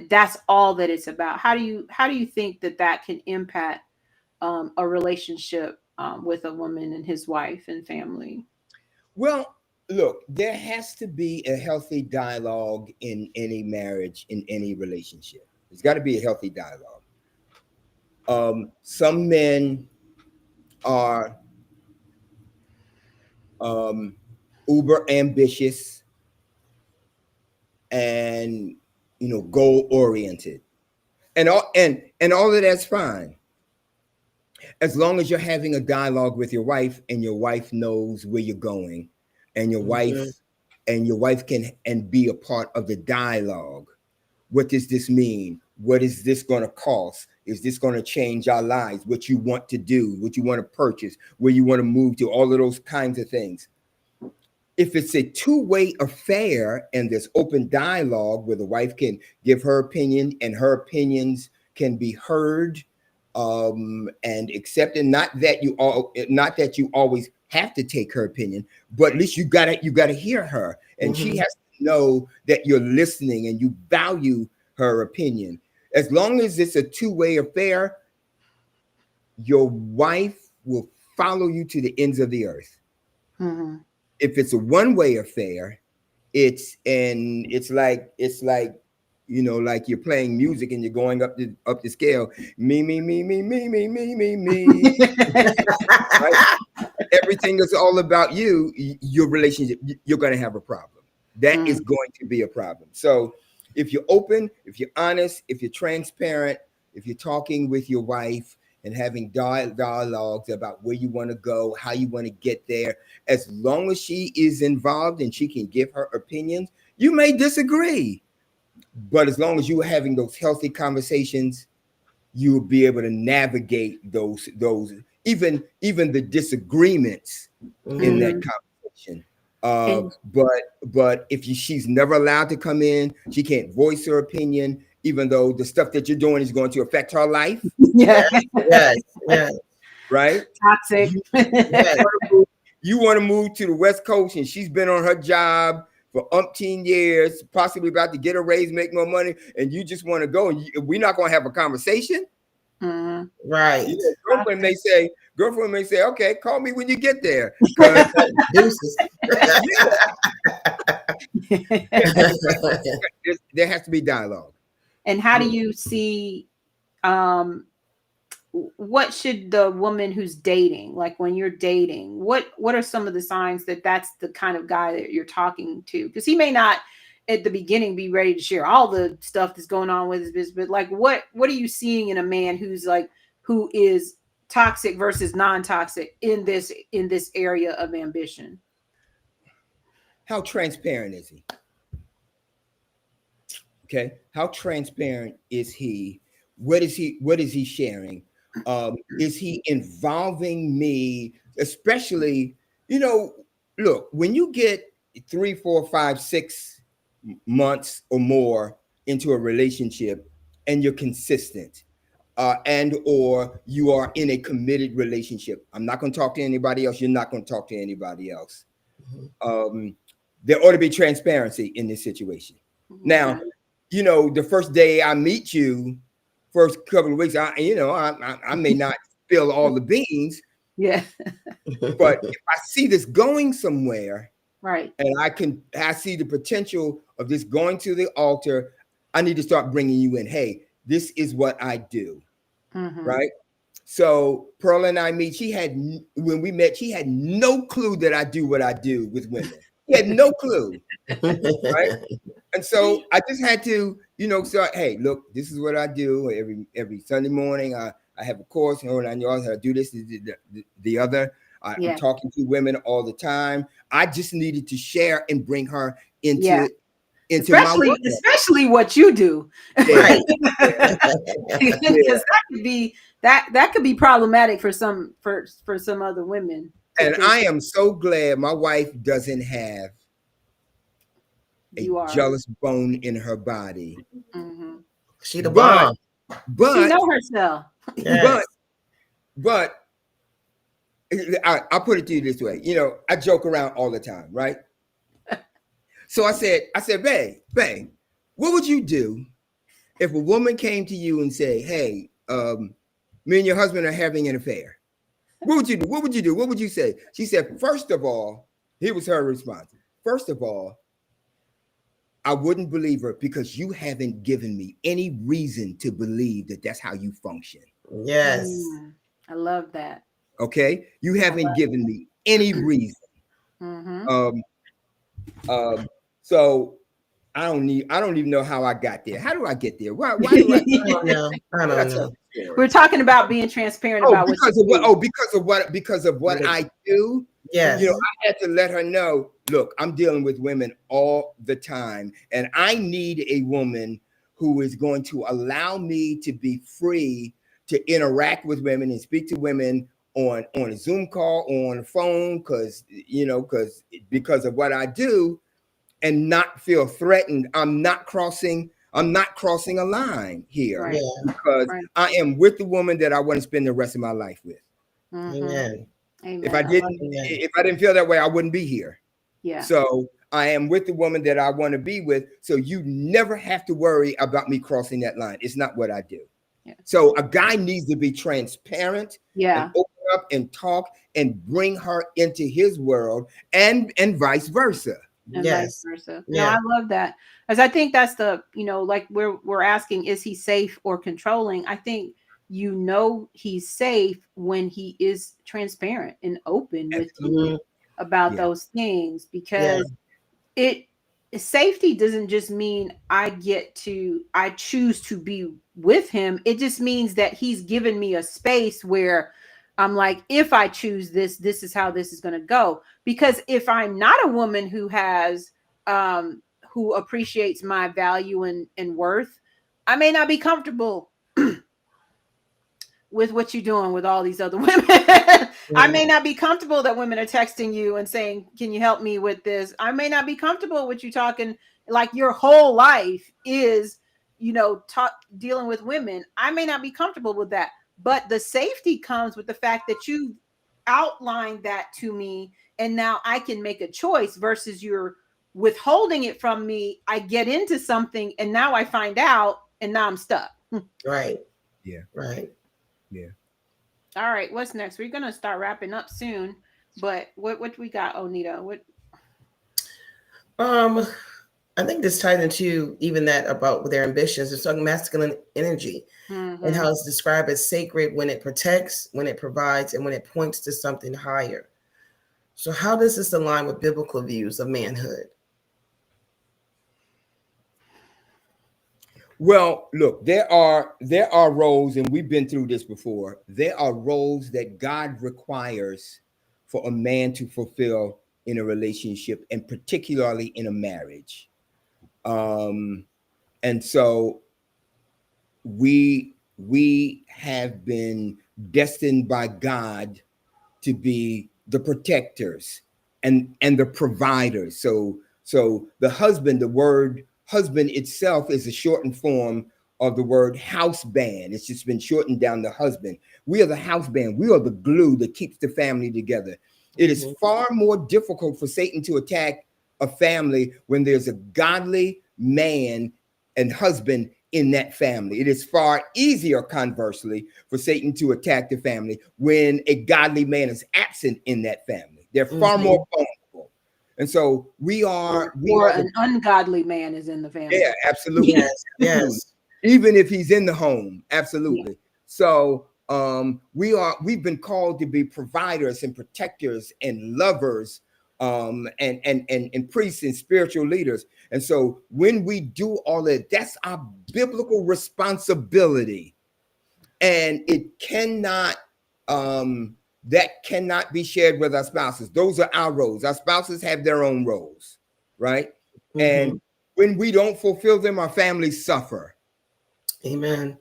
that's all that it's about. How do you think that that can impact a relationship with a woman and his wife and family? Well, look, there has to be a healthy dialogue in any marriage, in any relationship. There's got to be a healthy dialogue. Some men are uber ambitious and goal oriented, and all of that's fine as long as you're having a dialogue with your wife and your wife knows where you're going, and your wife can and be a part of the dialogue. What does this mean? What is this going to cost? Is this going to change our lives? What you want to do, what you want to purchase, where you want to move to, all of those kinds of things. If it's a two-way affair and there's open dialogue where the wife can give her opinion and her opinions can be heard and accepted, not that you always have to take her opinion, but at least you gotta hear her, and she has to know that you're listening and you value her opinion. As long as it's a two-way affair, your wife will follow you to the ends of the earth. Mm-hmm. If it's a one-way affair, it's like like you're playing music and you're going up the scale. Me, me, me, me, me, me, me, me, me. Right? Everything is all about you. Your relationship, you're going to have a problem. That is going to be a problem. So if you're open, if you're honest, if you're transparent, if you're talking with your wife and having dialogues about where you want to go, how you want to get there, as long as she is involved and she can give her opinions, you may disagree. But as long as you're having those healthy conversations, you'll be able to navigate those even the disagreements in that conversation. But if she's never allowed to come in, she can't voice her opinion, even though the stuff that you're doing is going to affect her life. Yeah. Yes. Right? Toxic. You want to move to the West Coast, and she's been on her job for umpteen years, possibly about to get a raise, make more money, and you just want to go, and we're not going to have a conversation. Right. Girlfriend may say, okay, call me when you get there. There has to be dialogue. And how do you see, what should the woman who's dating, like when you're dating, what are some of the signs that that's the kind of guy that you're talking to? Because he may not at the beginning be ready to share all the stuff that's going on with his business, but like what are you seeing in a man who is toxic versus non-toxic in this area of ambition? How transparent is he? Okay, how transparent is he? What is he sharing? Is he involving me? Especially, look, when you get 3, 4, 5, 6 months or more into a relationship and you're consistent, and or you are in a committed relationship. I'm not going to talk to anybody else. You're not going to talk to anybody else. There ought to be transparency in this situation. Now, the first day I meet you, first couple of weeks, I may not spill all the beans. Yeah. But if I see this going somewhere, right, and I see the potential of this going to the altar, I need to start bringing you in. Hey, this is what I do. Right? So Pearl and I meet. When we met, she had no clue that I do what I do with women. She had no clue. Right? And so I just had to, say, hey, look, this is what I do every Sunday morning. I have a course, and I know how to do this, the other. I'm talking to women all the time. I just needed to share and bring her into into my world. Especially what you do. Right. Because that could be that could be problematic for some other women. And I am so glad my wife doesn't have a jealous bone in her body. Mm-hmm. She the bomb. But she know herself. Yes. But I'll put it to you this way. You know, I joke around all the time, right? So I said, babe, what would you do if a woman came to you and say, hey, me and your husband are having an affair? What would you do? What would you do? What would you say? She said, first of all, here was her response. First of all, I wouldn't believe her because you haven't given me any reason to believe that that's how you function. Yes. I love that. Okay? You haven't given me any reason. Mm-hmm. So I don't even know how I got there. How do I get there? Why do I don't know. I don't know. We're talking about being transparent about because of what I do. Yes. You know, I had to let her know, look, I'm dealing with women all the time, and I need a woman who is going to allow me to be free to interact with women and speak to women on a Zoom call or on the phone, because of what I do, and not feel threatened. I'm not crossing a line here, right. because I am with the woman that I want to spend the rest of my life with. Mm-hmm. Amen. Amen. If I didn't feel that way, I wouldn't be here. Yeah. So I am with the woman that I want to be with. So you never have to worry about me crossing that line. It's not what I do. Yeah. So a guy needs to be transparent, yeah, and open up and talk and bring her into his world, and vice versa. and Yes. vice versa. Yeah. No, I love that, because I think that's the, like we're asking, is he safe or controlling? I think he's safe when he is transparent and open with you about those things, because safety doesn't just mean I choose to be with him. It just means that he's given me a space where I'm like, if I choose this is how this is going to go. Because if I'm not a woman who has who appreciates my value and worth, I may not be comfortable with what you're doing with all these other women. I may not be comfortable that women are texting you and saying, can you help me with this? I may not be comfortable with you talking like your whole life is, dealing with women. I may not be comfortable with that, but the safety comes with the fact that you outlined that to me, and now I can make a choice, versus you're withholding it from me. I get into something and now I find out and now I'm stuck. Right. Yeah. Right. Yeah. All right, what's next? We're gonna start wrapping up soon, but what we got, Onita? What? I think this ties into even that about their ambitions. It's talking masculine energy, and how it's described as sacred when it protects, when it provides, and when it points to something higher. So how does this align with biblical views of manhood? Well, look, there are roles, and we've been through this before. There are roles that God requires for a man to fulfill in a relationship, and particularly in a marriage. And so we have been destined by God to be the protectors and the providers. So the husband, the word husband itself is a shortened form of the word house band. It's just been shortened down to husband. We are the house band. We are the glue that keeps the family together. It is far more difficult for Satan to attack a family when there's a godly man and husband in that family. It is far easier, conversely, for Satan to attack the family when a godly man is absent in that family. They're far more vulnerable. And so an ungodly man is in the family. Yeah, absolutely. Yes. Even if he's in the home, absolutely. So we've been called to be providers and protectors and lovers, and priests and spiritual leaders. And so when we do all that, that's our biblical responsibility. And it cannot, that cannot be shared with our spouses. Those are our roles. Our spouses have their own roles, right? And When we don't fulfill them, our families suffer. Amen.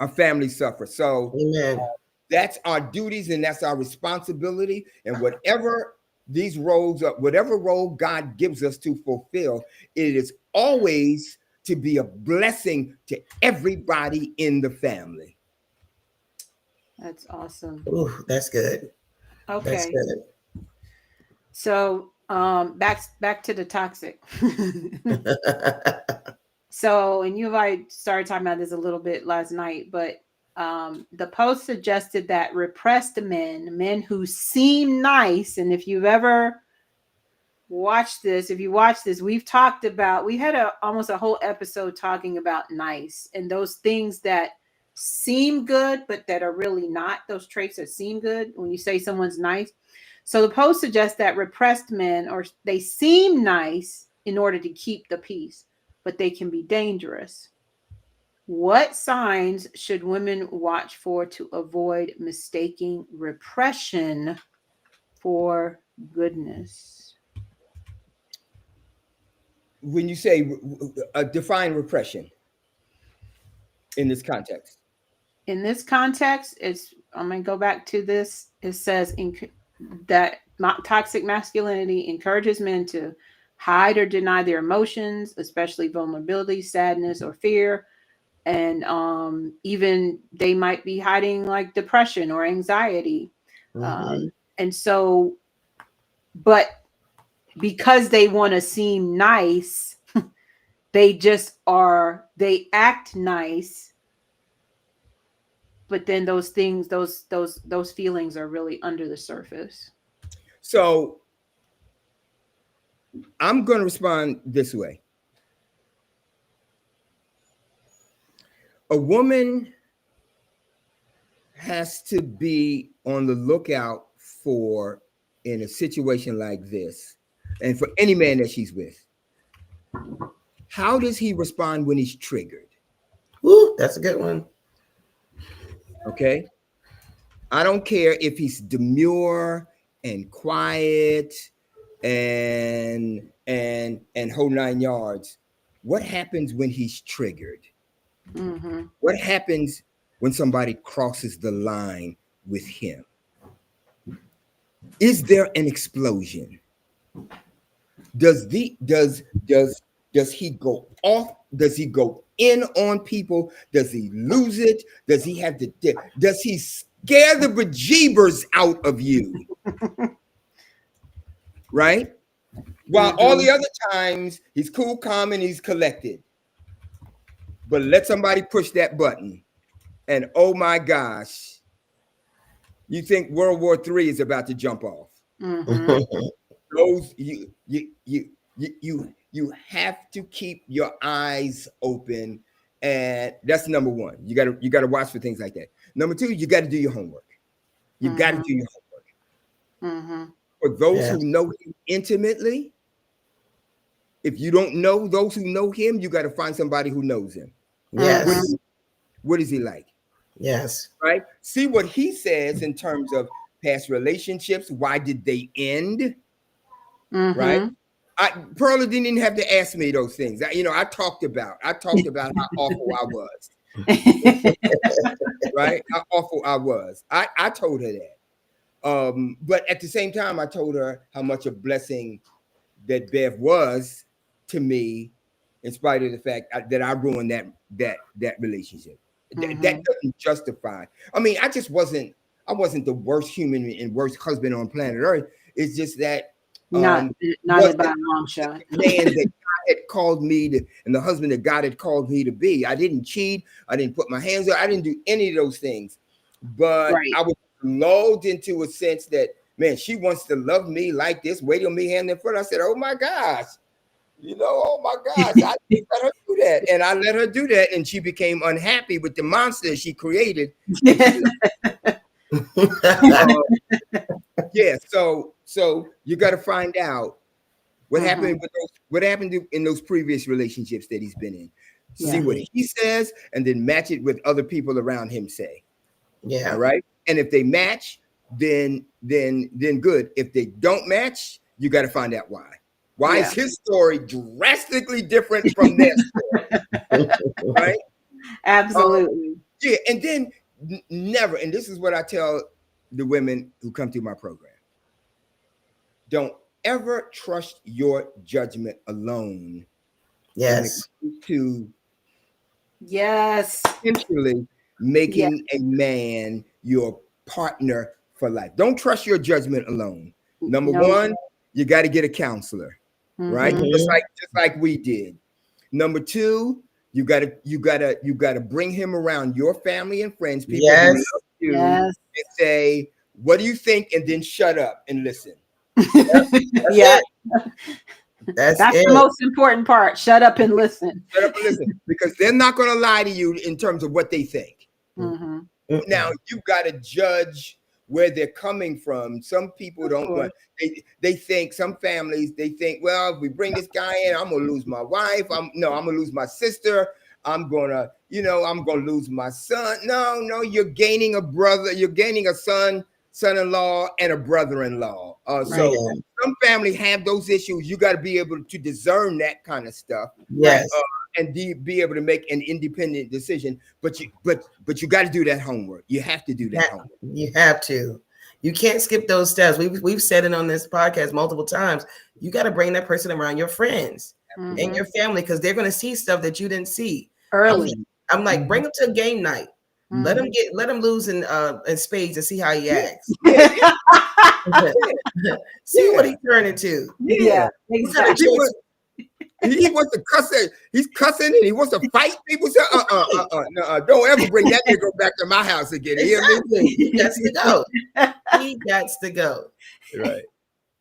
Our families suffer. So Amen. that's our duties and that's our responsibility. And whatever these roles are, whatever role God gives us to fulfill, it is always to be a blessing to everybody in the family. That's awesome. Ooh, that's good. That's Okay. good. So back to the toxic. So, and you've already started talking about this a little bit last night, but the post suggested that repressed men who seem nice, and if you've ever watched this, we've talked about, we had almost a whole episode talking about nice and those things that seem good, but that are really not, those traits that seem good when you say someone's nice. So the post suggests that repressed men, or they seem nice in order to keep the peace, but they can be dangerous. What signs should women watch for to avoid mistaking repression for goodness? When you say define repression in this context. In this context, I'm going to go back to this. It says that toxic masculinity encourages men to hide or deny their emotions, especially vulnerability, sadness, or fear. And even they might be hiding like depression or anxiety. And so, but because they want to seem nice, they act nice. But then those things, those feelings are really under the surface. So I'm going to respond this way. A woman has to be on the lookout for, in a situation like this, and for any man that she's with, how does he respond when he's triggered? Ooh, that's a good one. Okay. I don't care if he's demure and quiet and whole 9 yards. What happens when he's triggered? Mm-hmm. What happens when somebody crosses the line with him? Is there an explosion? Does he go off? Does he go in on people? Does he lose it? Does he scare the bejeebers out of you? Right? While all the other times he's cool, calm, and he's collected. But let somebody push that button, and oh my gosh, you think World War III is about to jump off. Those you have to keep your eyes open, and that's number one. You gotta watch for things like that. Number two, you got to do your homework. You got to do your homework. For those who know him intimately, if you don't know those who know him, you got to find somebody who knows him. Yes. What is he like? Yes. Right? See what he says in terms of past relationships. Why did they end? Right? Perla didn't even have to ask me those things. I talked about how awful I was. Right? How awful I was. I told her that. But at the same time, I told her how much a blessing that Bev was to me, in spite of the fact that I ruined that relationship. That doesn't justify. I mean, I wasn't the worst human and worst husband on planet Earth. It's just that not by a long shot. Man that God had called me to, and the husband that God had called me to be. I didn't cheat. I didn't put my hands up. I didn't do any of those things. But I was lulled into a sense that, man, she wants to love me like this, wait on me hand and foot. I said, oh my gosh. Oh my gosh, I let her do that. And I let her do that. And she became unhappy with the monster she created. So you got to find out what happened with what happened in those previous relationships that he's been in. See what he says, and then match it with other people around him say. Yeah. All right. And if they match, then good. If they don't match, you got to find out why Why is his story drastically different from their story? Right? Absolutely. Yeah, and then never, and this is what I tell the women who come through my program. Don't ever trust your judgment alone. Yes. When it comes to Yes. potentially making a man your partner for life. Don't trust your judgment alone. Number one, you got to get a counselor, right? Mhm. Just like we did. Number two, you gotta bring him around your family and friends, people who Yes. love you, Yes. and say, what do you think? And then shut up and listen. That's Yeah. it. That's the it. most important part. Shut up and listen. Shut up and listen. Because they're not gonna lie to you in terms of what they think. Mhm. Now you gotta judge where they're coming from. Some people don't want, they think, some families, they think, well, if we bring this guy in, I'm gonna lose my wife. I'm gonna lose my sister. I'm gonna lose my son. No, you're gaining a brother, you're gaining a son-in-law, and a brother-in-law. So some family have those issues. You got to be able to discern that kind of stuff. Yes. And be able to make an independent decision, but you got to do that homework. You have to do that homework. You have to. You can't skip those steps. We've said it on this podcast multiple times. You got to bring that person around your friends and your family, because they're going to see stuff that you didn't see early. I'm like, bring them to a game night. Let him lose in spades and see how he acts. See what he turned into. Yeah, exactly. He wants to cuss. He's cussing and he wants to fight people. So, no, don't ever bring that nigga back to my house again. Exactly. He got to go. He got to go. Right.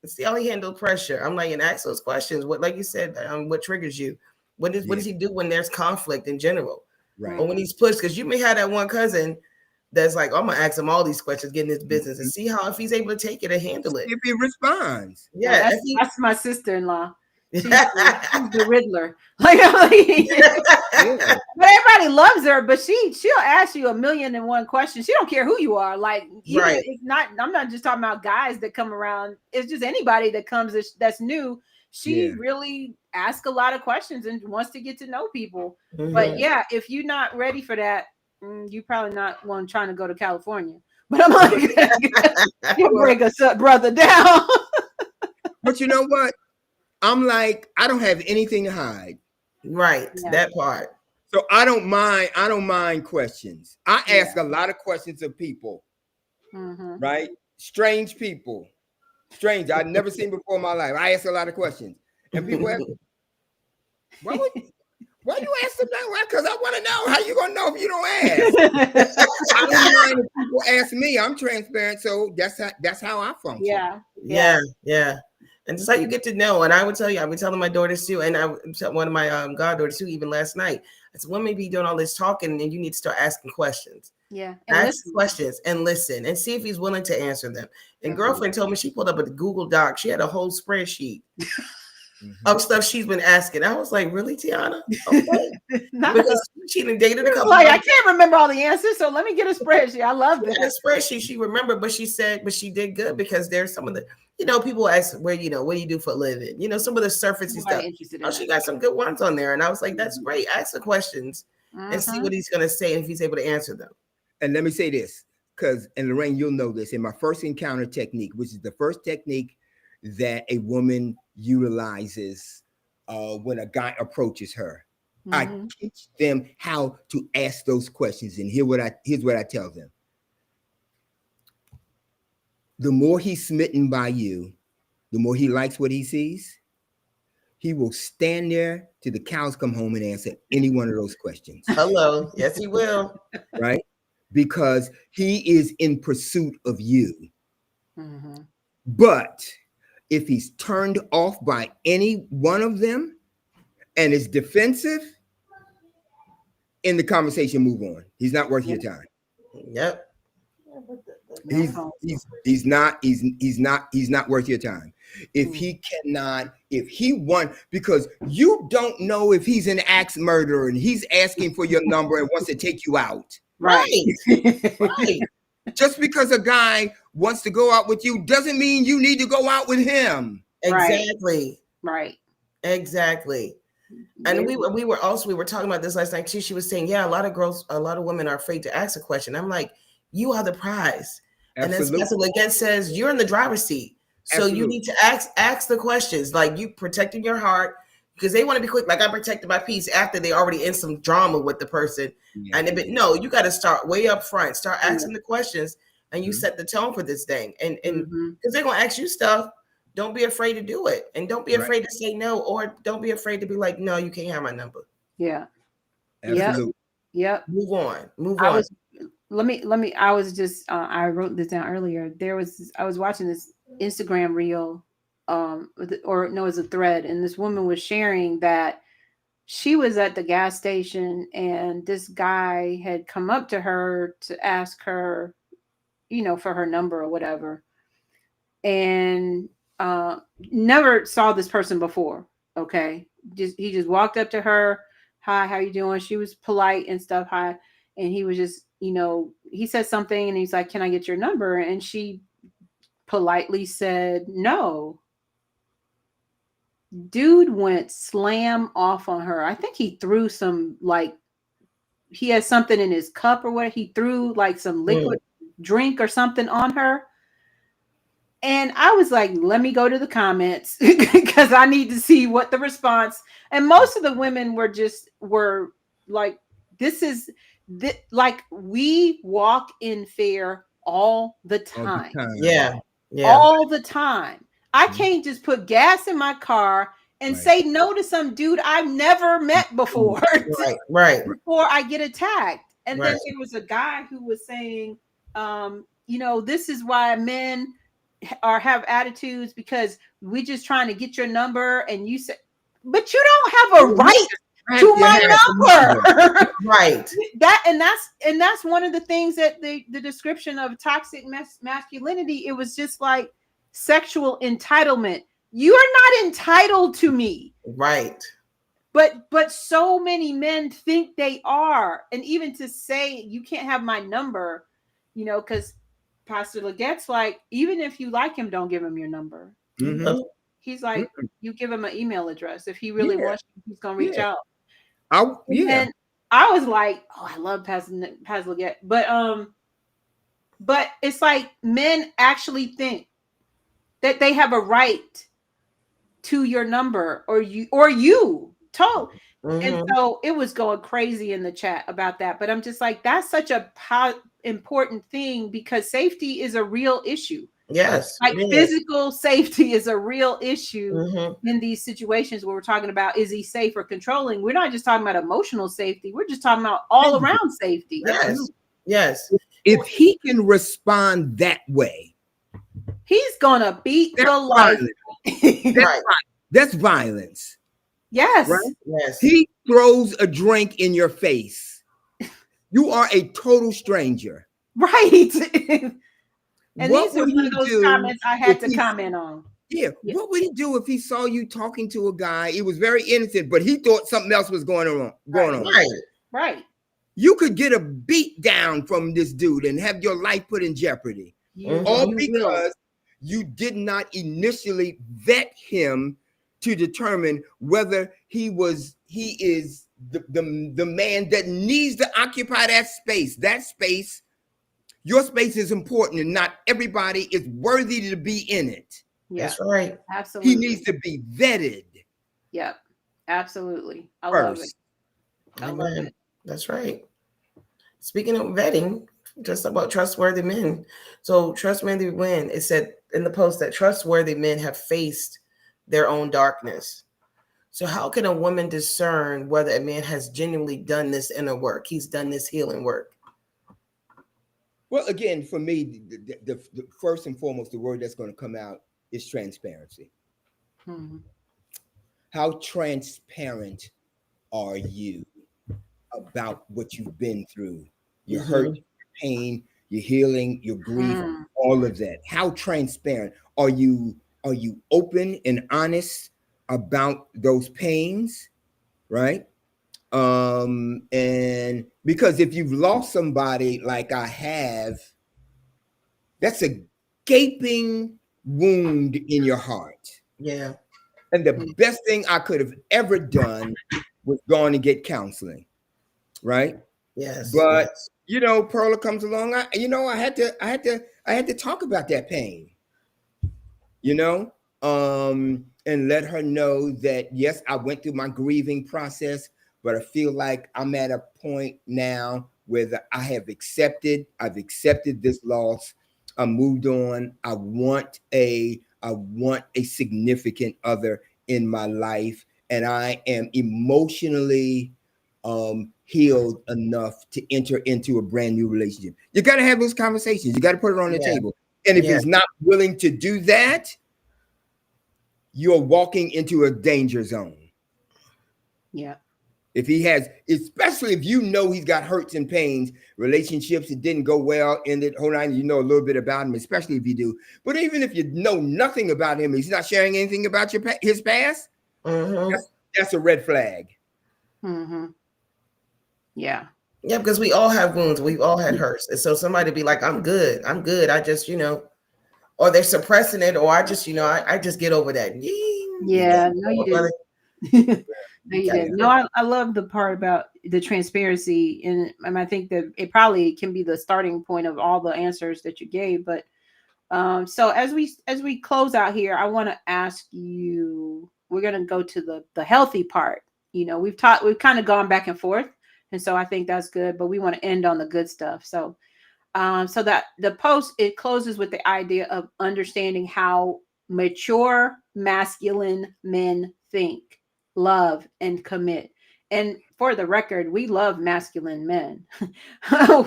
See how he handled pressure. I'm like, and ask those questions. What, like you said, what triggers you? What does he do when there's conflict in general? Right. Or when he's pushed? Because you may have that one cousin that's like, I'm gonna ask him all these questions, get in his business, and see how if he's able to take it and handle it. If he responds. Yeah, that's my sister-in-law. She's the Riddler. Like, but everybody loves her, but she'll ask you 1,000,001 questions. She don't care who you are. Like, it's not. I'm not just talking about guys that come around. It's just anybody that comes that's new. She really asks a lot of questions and wants to get to know people. But yeah, if you're not ready for that, you probably not one trying to go to California. But I'm like, you break us up, brother, down. But you know what? I'm like, I don't have anything to hide. Right. That part. So I don't mind questions. I ask a lot of questions of people. Right? Strange people. Strange. I've never seen before in my life. I ask a lot of questions. And people ask, why you ask them that? Because I want to know. How you gonna know if you don't ask? I don't mind if people ask me. I'm transparent, so that's how I function. Yeah. And just how you get to know. And I would tell you, I've been telling my daughters too, and one of my goddaughters too, even last night. I said, women be doing all this talking, and you need to start asking questions. Yeah. Ask questions and listen and see if he's willing to answer them. And girlfriend told me she pulled up a Google Doc. She had a whole spreadsheet of stuff she's been asking. I was like, really, Tiana? Okay. Because she done dated a couple. Like, I can't remember all the answers, so let me get a spreadsheet. I love that. The spreadsheet she remembered, but she did good because there's some of the, people ask what do you do for a living? Some of the surfacey stuff. She got some good ones on there. And I was like, that's great. Ask the questions and see what he's going to say and if he's able to answer them. And let me say this, and Lorraine, you'll know this, in my first encounter technique, which is the first technique that a woman utilizes when a guy approaches her. I teach them how to ask those questions. And here's what I tell them. The more he's smitten by you, the more he likes what he sees, he will stand there till the cows come home and answer any one of those questions. Hello. Yes, he will. Right? Because he is in pursuit of you. But if he's turned off by any one of them and is defensive, in the conversation, move on. He's not worth your time. Yep. He's not worth your time. If he wants, because you don't know if he's an axe murderer and he's asking for your number and wants to take you out. Right. Right. Just because a guy wants to go out with you doesn't mean you need to go out with him. Exactly. Right. Exactly. And we were talking about this last night too. She was saying, yeah, a lot of women are afraid to ask a question. I'm like, you are the prize. Absolutely. And that's what Leggett says, you're in the driver's seat. So Absolutely. you need to ask the questions, like you protecting your heart, because they want to be quick. Like I protected my peace after they already in some drama with the person. Yeah. And no, you got to start way up front, start asking the questions, and you set the tone for this thing. And because they're gonna ask you stuff, don't be afraid to do it, and don't be afraid to say no, or don't be afraid to be like, no, you can't have my number. Yeah. Absolutely. Yep. Move on. I was just I wrote this down earlier. I was watching this Instagram reel, it was a thread, and this woman was sharing that she was at the gas station and this guy had come up to her to ask her, for her number or whatever, and never saw this person before. Okay, he just walked up to her. Hi, how you doing? She was polite and stuff. Hi. And he was just, he said something and he's like, can I get your number? And she politely said, no. Dude went slam off on her. I think he threw some, he had something in his cup or what. He threw like some liquid drink or something on her. And I was like, let me go to the comments because I need to see what the response. And most of the women were like, like we walk in fear all the time. Yeah. All the time. I can't just put gas in my car and say no to some dude I've never met before. Right. Before I get attacked. And then there was a guy who was saying, this is why men have attitudes, because we just trying to get your number, and you say, but you don't have a right to my number. Right. That's one of the things that the description of toxic masculinity, it was just like sexual entitlement. You are not entitled to me. Right. But so many men think they are. And even to say you can't have my number, because Pastor Leggett's like, even if you like him, don't give him your number. He's like, you give him an email address. If he really wants you, he's going to reach out. And I was like, oh, I love Pastor Leggett. But it's like men actually think that they have a right to your number or you told. And so it was going crazy in the chat about that. But I'm just like, that's such a important thing, because safety is a real issue. Yes. Like physical safety is a real issue in these situations where we're talking about, is he safe or controlling? We're not just talking about emotional safety. We're just talking about all around safety. Yes. If he can respond that way, he's going to beat the life. That's violence. Yes. Right? Yes. He throws a drink in your face. You are a total stranger. Right. And what these are one of those comments I had to comment on. Yeah. What would he do if he saw you talking to a guy? It was very innocent, but he thought something else was going on. Right. You could get a beat down from this dude and have your life put in jeopardy. All because you did not initially vet him to determine whether he is the man that needs to occupy that space. That space, your space is important, and not everybody is worthy to be in it. Yeah. That's right. Absolutely. He needs to be vetted. Yep. Absolutely. I love it. I love it. That's right. Speaking of vetting, just about trustworthy men. So trustworthy men, it said in the post that trustworthy men have faced their own darkness. So how can a woman discern whether a man has genuinely done this inner work? He's done this healing work. Well, again, for me, the first and foremost, the word that's going to come out is transparency. How transparent are you about what you've been through? Your hurt, your pain, your healing, your grief, all of that. How transparent are you? Are you open and honest about those pains, right? And because if you've lost somebody like I have, that's a gaping wound in your heart. Yeah. And the best thing I could have ever done was gone and get counseling, right? Yes. But yes. you know, Perla comes along. I had to talk about that pain, you know, and let her know that yes, I went through my grieving process, but I feel like I'm at a point now where I've accepted this loss. I moved on. I want a significant other in my life, and I am emotionally healed enough to enter into a brand new relationship. You got to have those conversations. You got to put it on the Yeah. table. And if Yeah. he's not willing to do that, you're walking into a danger zone. Yeah. If he has, especially if you know he's got hurts and pains, relationships that didn't go well, ended, hold on, you know a little bit about him, especially if you do. But even if you know nothing about him, he's not sharing anything about his past, that's a red flag. Mm-hmm. Yeah. Yeah, because we all have wounds. We've all had hurts. And so somebody be like, I'm good. I just, or they're suppressing it, or I just, I just get over that. Yeah. No, you didn't. No, you didn't. No, I love the part about the transparency. And I think that it probably can be the starting point of all the answers that you gave. But so as we close out here, I want to ask you, we're going to go to the healthy part. We've kind of gone back and forth. And so I think that's good, but we want to end on the good stuff. So that the post, it closes with the idea of understanding how mature masculine men think, love, and commit. And for the record, we love masculine men.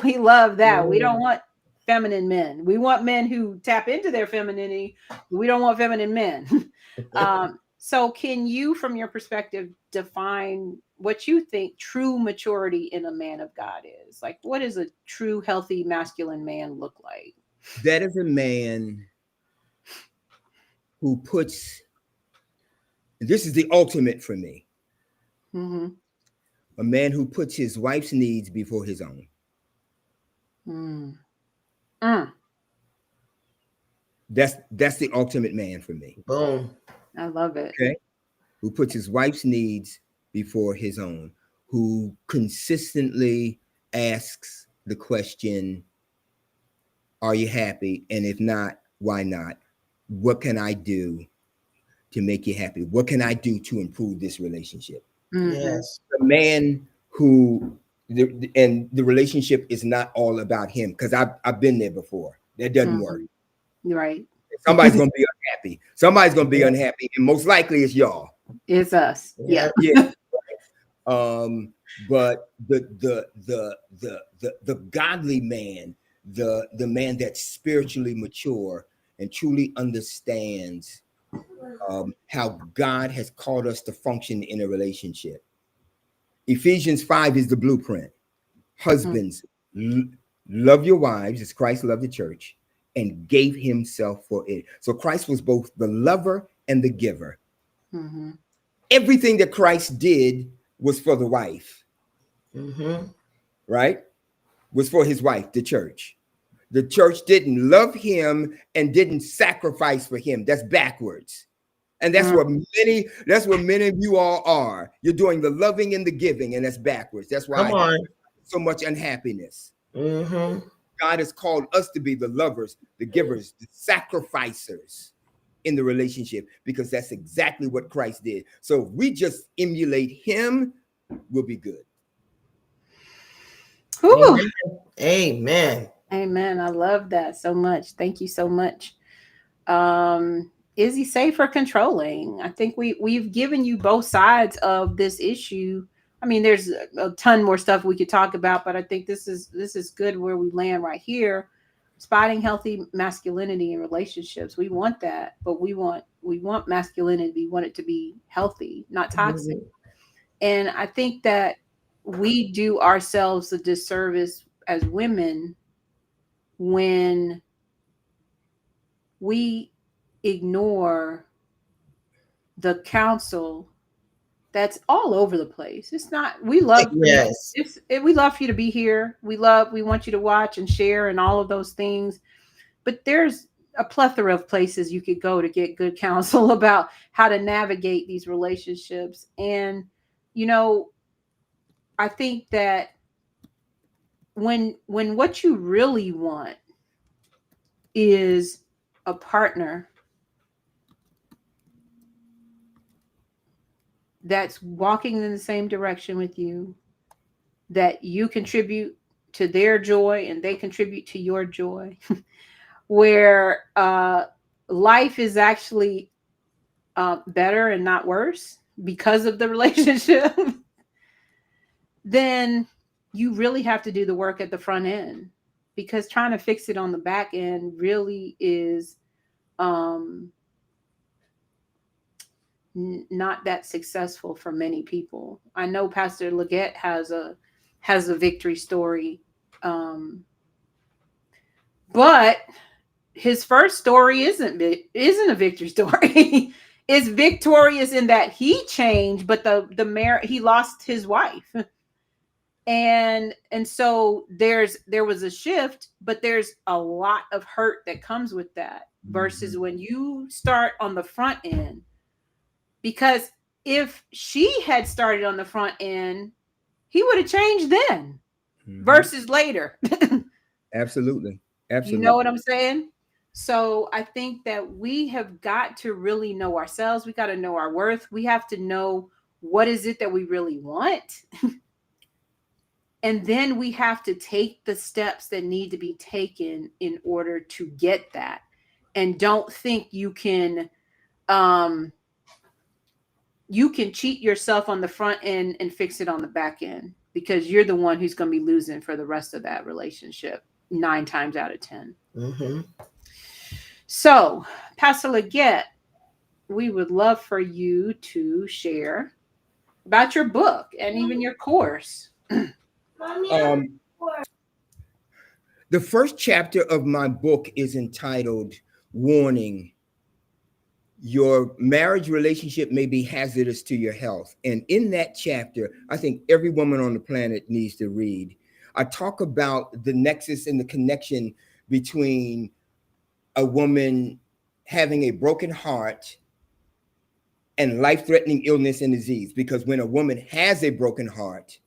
We love that. We don't want feminine men. We want men who tap into their femininity. We don't want feminine men. So can you, from your perspective, define what you think true maturity in a man of God is? Like, what does a true, healthy, masculine man look like? That is a man who puts, this is the ultimate for me, Mm-hmm. a man who puts his wife's needs before his own. Mm. Mm. That's the ultimate man for me. Boom. I love it. Okay. Who puts his wife's needs before his own, who consistently asks the question, are you happy? And if not, why not? What can I do to make you happy? What can I do to improve this relationship? Mm-hmm. Yes. The man who, and the relationship is not all about him, because I've been there before. That doesn't work. Right. Somebody's going to be unhappy. Somebody's going to be unhappy. And most likely it's y'all. It's us. Yeah. Yeah. But the godly man, the man that's spiritually mature and truly understands how God has called us to function in a relationship. Ephesians 5 is the blueprint. Husbands, love your wives as Christ loved the church and gave himself for it. So Christ was both the lover and the giver. Mm-hmm. Everything that Christ did was for the wife, right? Was for his wife, the church. The church didn't love him and didn't sacrifice for him. That's backwards. And that's what many of you all are. You're doing the loving and the giving, and that's backwards. That's why so much unhappiness. God has called us to be the lovers, the givers, the sacrificers in the relationship, because that's exactly what Christ did. So if we just emulate him, we'll be good. Amen. Amen. Amen. I love that so much. Thank you so much. Is he safe or controlling? I think we've given you both sides of this issue. I mean, there's a ton more stuff we could talk about, but I think this is good where we land right here. Spotting healthy masculinity in relationships. We want that, but we want masculinity. We want it to be healthy, not toxic. And I think that we do ourselves a disservice as women when we ignore the counsel that's all over the place. It's not, we love, we love for you to be here. We want you to watch and share and all of those things. But there's a plethora of places you could go to get good counsel about how to navigate these relationships. And, you know, I think that when what you really want is a partner that's walking in the same direction with you, that you contribute to their joy and they contribute to your joy, where life is actually better and not worse because of the relationship, then you really have to do the work at the front end, because trying to fix it on the back end really is not that successful for many people. I know Pastor Leggett has a victory story, but his first story isn't a victory story. It's victorious in that he changed, but he lost his wife, and so there was a shift, but there's a lot of hurt that comes with that. Versus when you start on the front end, because if she had started on the front end, he would have changed then versus later. Absolutely. You know what I'm saying? So I think that we have got to really know ourselves. We got to know our worth. We have to know what is it that we really want. And then we have to take the steps that need to be taken in order to get that. And don't think you can cheat yourself on the front end and fix it on the back end, because you're the one who's going to be losing for the rest of that relationship 9 times out of 10. So, Pastor Leggett, we would love for you to share about your book and even your course. The first chapter of my book is entitled Warning: Your marriage relationship may be hazardous to your health. And in that chapter, I think every woman on the planet needs to read. I talk about the nexus and the connection between a woman having a broken heart and life-threatening illness and disease. Because when a woman has a broken heart,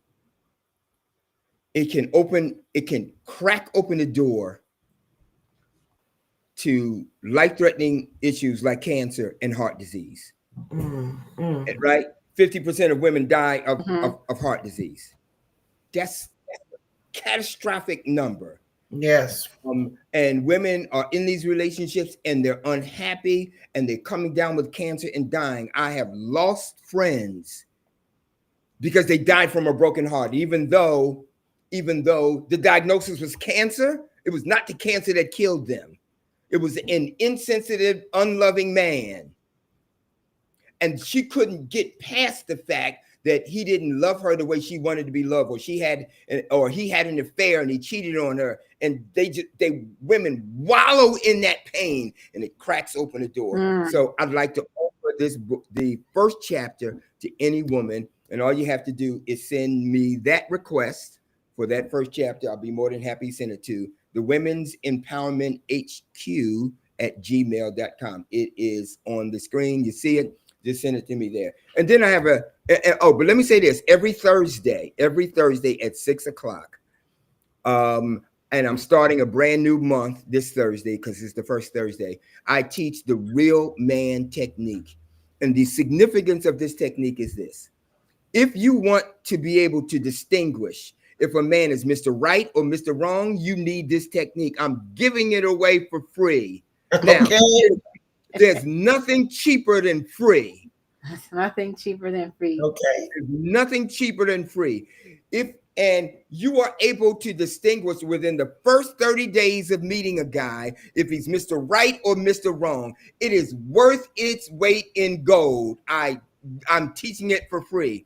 it can crack open the door to life-threatening issues like cancer and heart disease. Right? 50% of women die of heart disease. That's a catastrophic number. Yes. And women are in these relationships and they're unhappy and they're coming down with cancer and dying. I have lost friends because they died from a broken heart, even though the diagnosis was cancer. It was not the cancer that killed them. It was an insensitive, unloving man. And she couldn't get past the fact that he didn't love her the way she wanted to be loved, or he had an affair and he cheated on her. And women wallow in that pain and it cracks open the door. So I'd like to offer this book, the first chapter, to any woman. And all you have to do is send me that request for that first chapter. I'll be more than happy to send it to the Women's Empowerment HQ at gmail.com. It is on the screen. You see it. Just send it to me there. And then I have but let me say this. Every Thursday at 6:00, and I'm starting a brand new month this Thursday because it's the first Thursday, I teach the real man technique. And the significance of this technique is this. If you want to be able to distinguish if a man is Mr. Right or Mr. Wrong, you need this technique. I'm giving it away for free. Now, there's nothing cheaper than free. There's nothing cheaper than free. Okay. There's nothing cheaper than free. And you are able to distinguish within the first 30 days of meeting a guy if he's Mr. Right or Mr. Wrong. It is worth its weight in gold. I'm teaching it for free.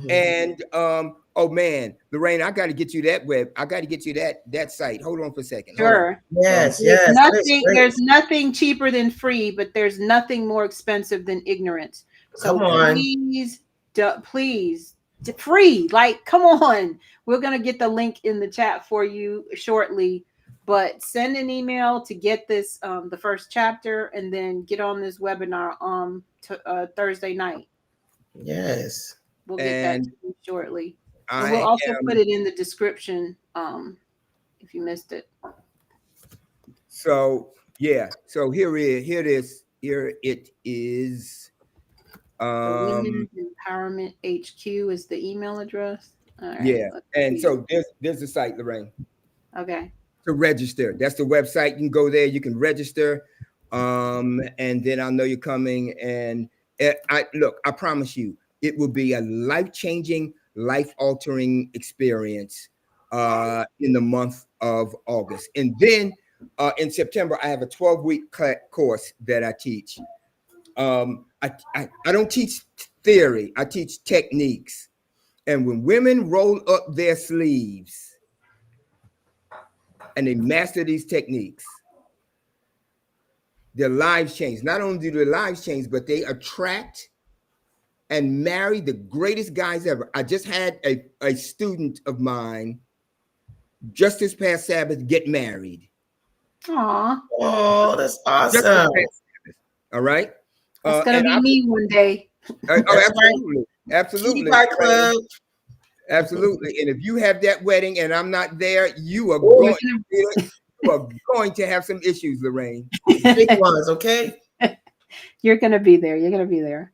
And oh man, Lorraine, I got to get you that I got to get you that site. Hold on for a second. Sure. Yes. There's nothing cheaper than free, but there's nothing more expensive than ignorance. So come on. Please, free. Like, come on. We're going to get the link in the chat for you shortly. But send an email to get this the first chapter, and then get on this webinar Thursday night. Yes. We'll get that And to you shortly. And I we'll also am, put it in the description if you missed it. so yeah. So here it is. Here it is. The Women's Empowerment HQ is the email address. All right. Yeah. Let's And see. so there's the site, Lorraine. Okay. To register. That's the website. You can go there, you can register. And then I'll know you're coming. And I promise you, it will be a life-changing, life-altering experience in the month of August. And then in September, I have a 12-week course that I teach. I don't teach theory, I teach techniques. And when women roll up their sleeves and they master these techniques, their lives change. Not only do their lives change, but they attract and marry the greatest guys ever. I just had a student of mine just this past Sabbath get married. Aw. Oh, that's Just awesome. this past Sabbath. All right. That's gonna be me one day. Absolutely. Absolutely. Keep our club. Absolutely. And if you have that wedding and I'm not there, you are going to have some issues, Lorraine. Big ones, okay? You're gonna be there. You're gonna be there.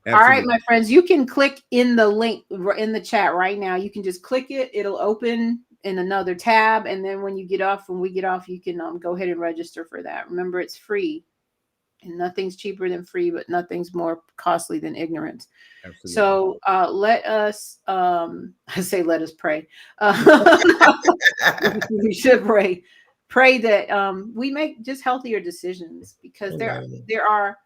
Absolutely. All right, my friends, you can click in the link in the chat right now. You can just click it. It'll open in another tab. And then when we get off, you can go ahead and register for that. Remember, it's free. And nothing's cheaper than free, but nothing's more costly than ignorance. Absolutely. So let us, I say let us pray. We should pray. Pray that we make just healthier decisions, because there are,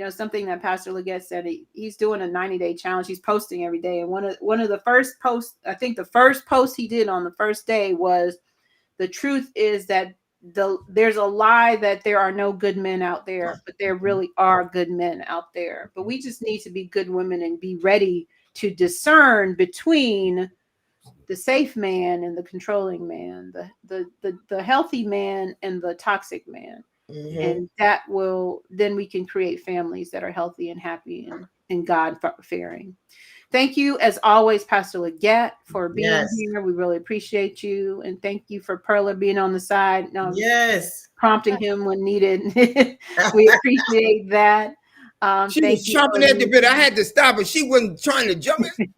something that Pastor Leggett said. He's doing a 90-day challenge. He's posting every day. And one of the first posts, I think the first post he did on the first day was, the truth is that there's a lie that there are no good men out there, but there really are good men out there. But we just need to be good women and be ready to discern between the safe man and the controlling man, the healthy man and the toxic man. Mm-hmm. And then we can create families that are healthy and happy and God-fearing. Thank you, as always, Pastor Leggett, for being here. We really appreciate you. And thank you for Perla being on the side. Prompting him when needed. We appreciate that. She was chomping at the bit. I had to stop her. She wasn't trying to jump in.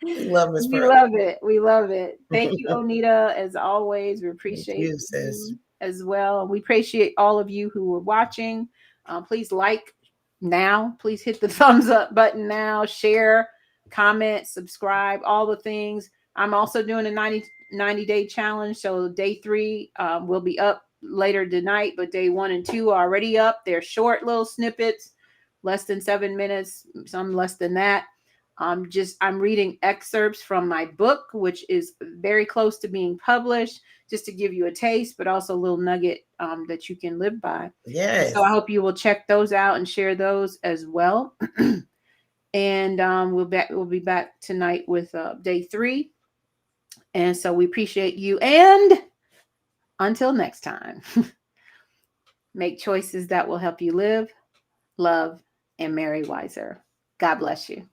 We love Miss We Perla. love it. We love it. Thank you, Onita, as always. We appreciate you as well. We appreciate all of you who were watching. Please like now. Please hit the thumbs up button now. Share, comment, subscribe, all the things. I'm also doing a 90-day challenge. So day 3 will be up later tonight, but day 1 and 2 are already up. They're short little snippets, less than 7 minutes, some less than that. I'm reading excerpts from my book, which is very close to being published, just to give you a taste, but also a little nugget that you can live by. Yes. So I hope you will check those out and share those as well. And we'll be back tonight with day 3. And so we appreciate you. And until next time, make choices that will help you live, love, and marry wiser. God bless you.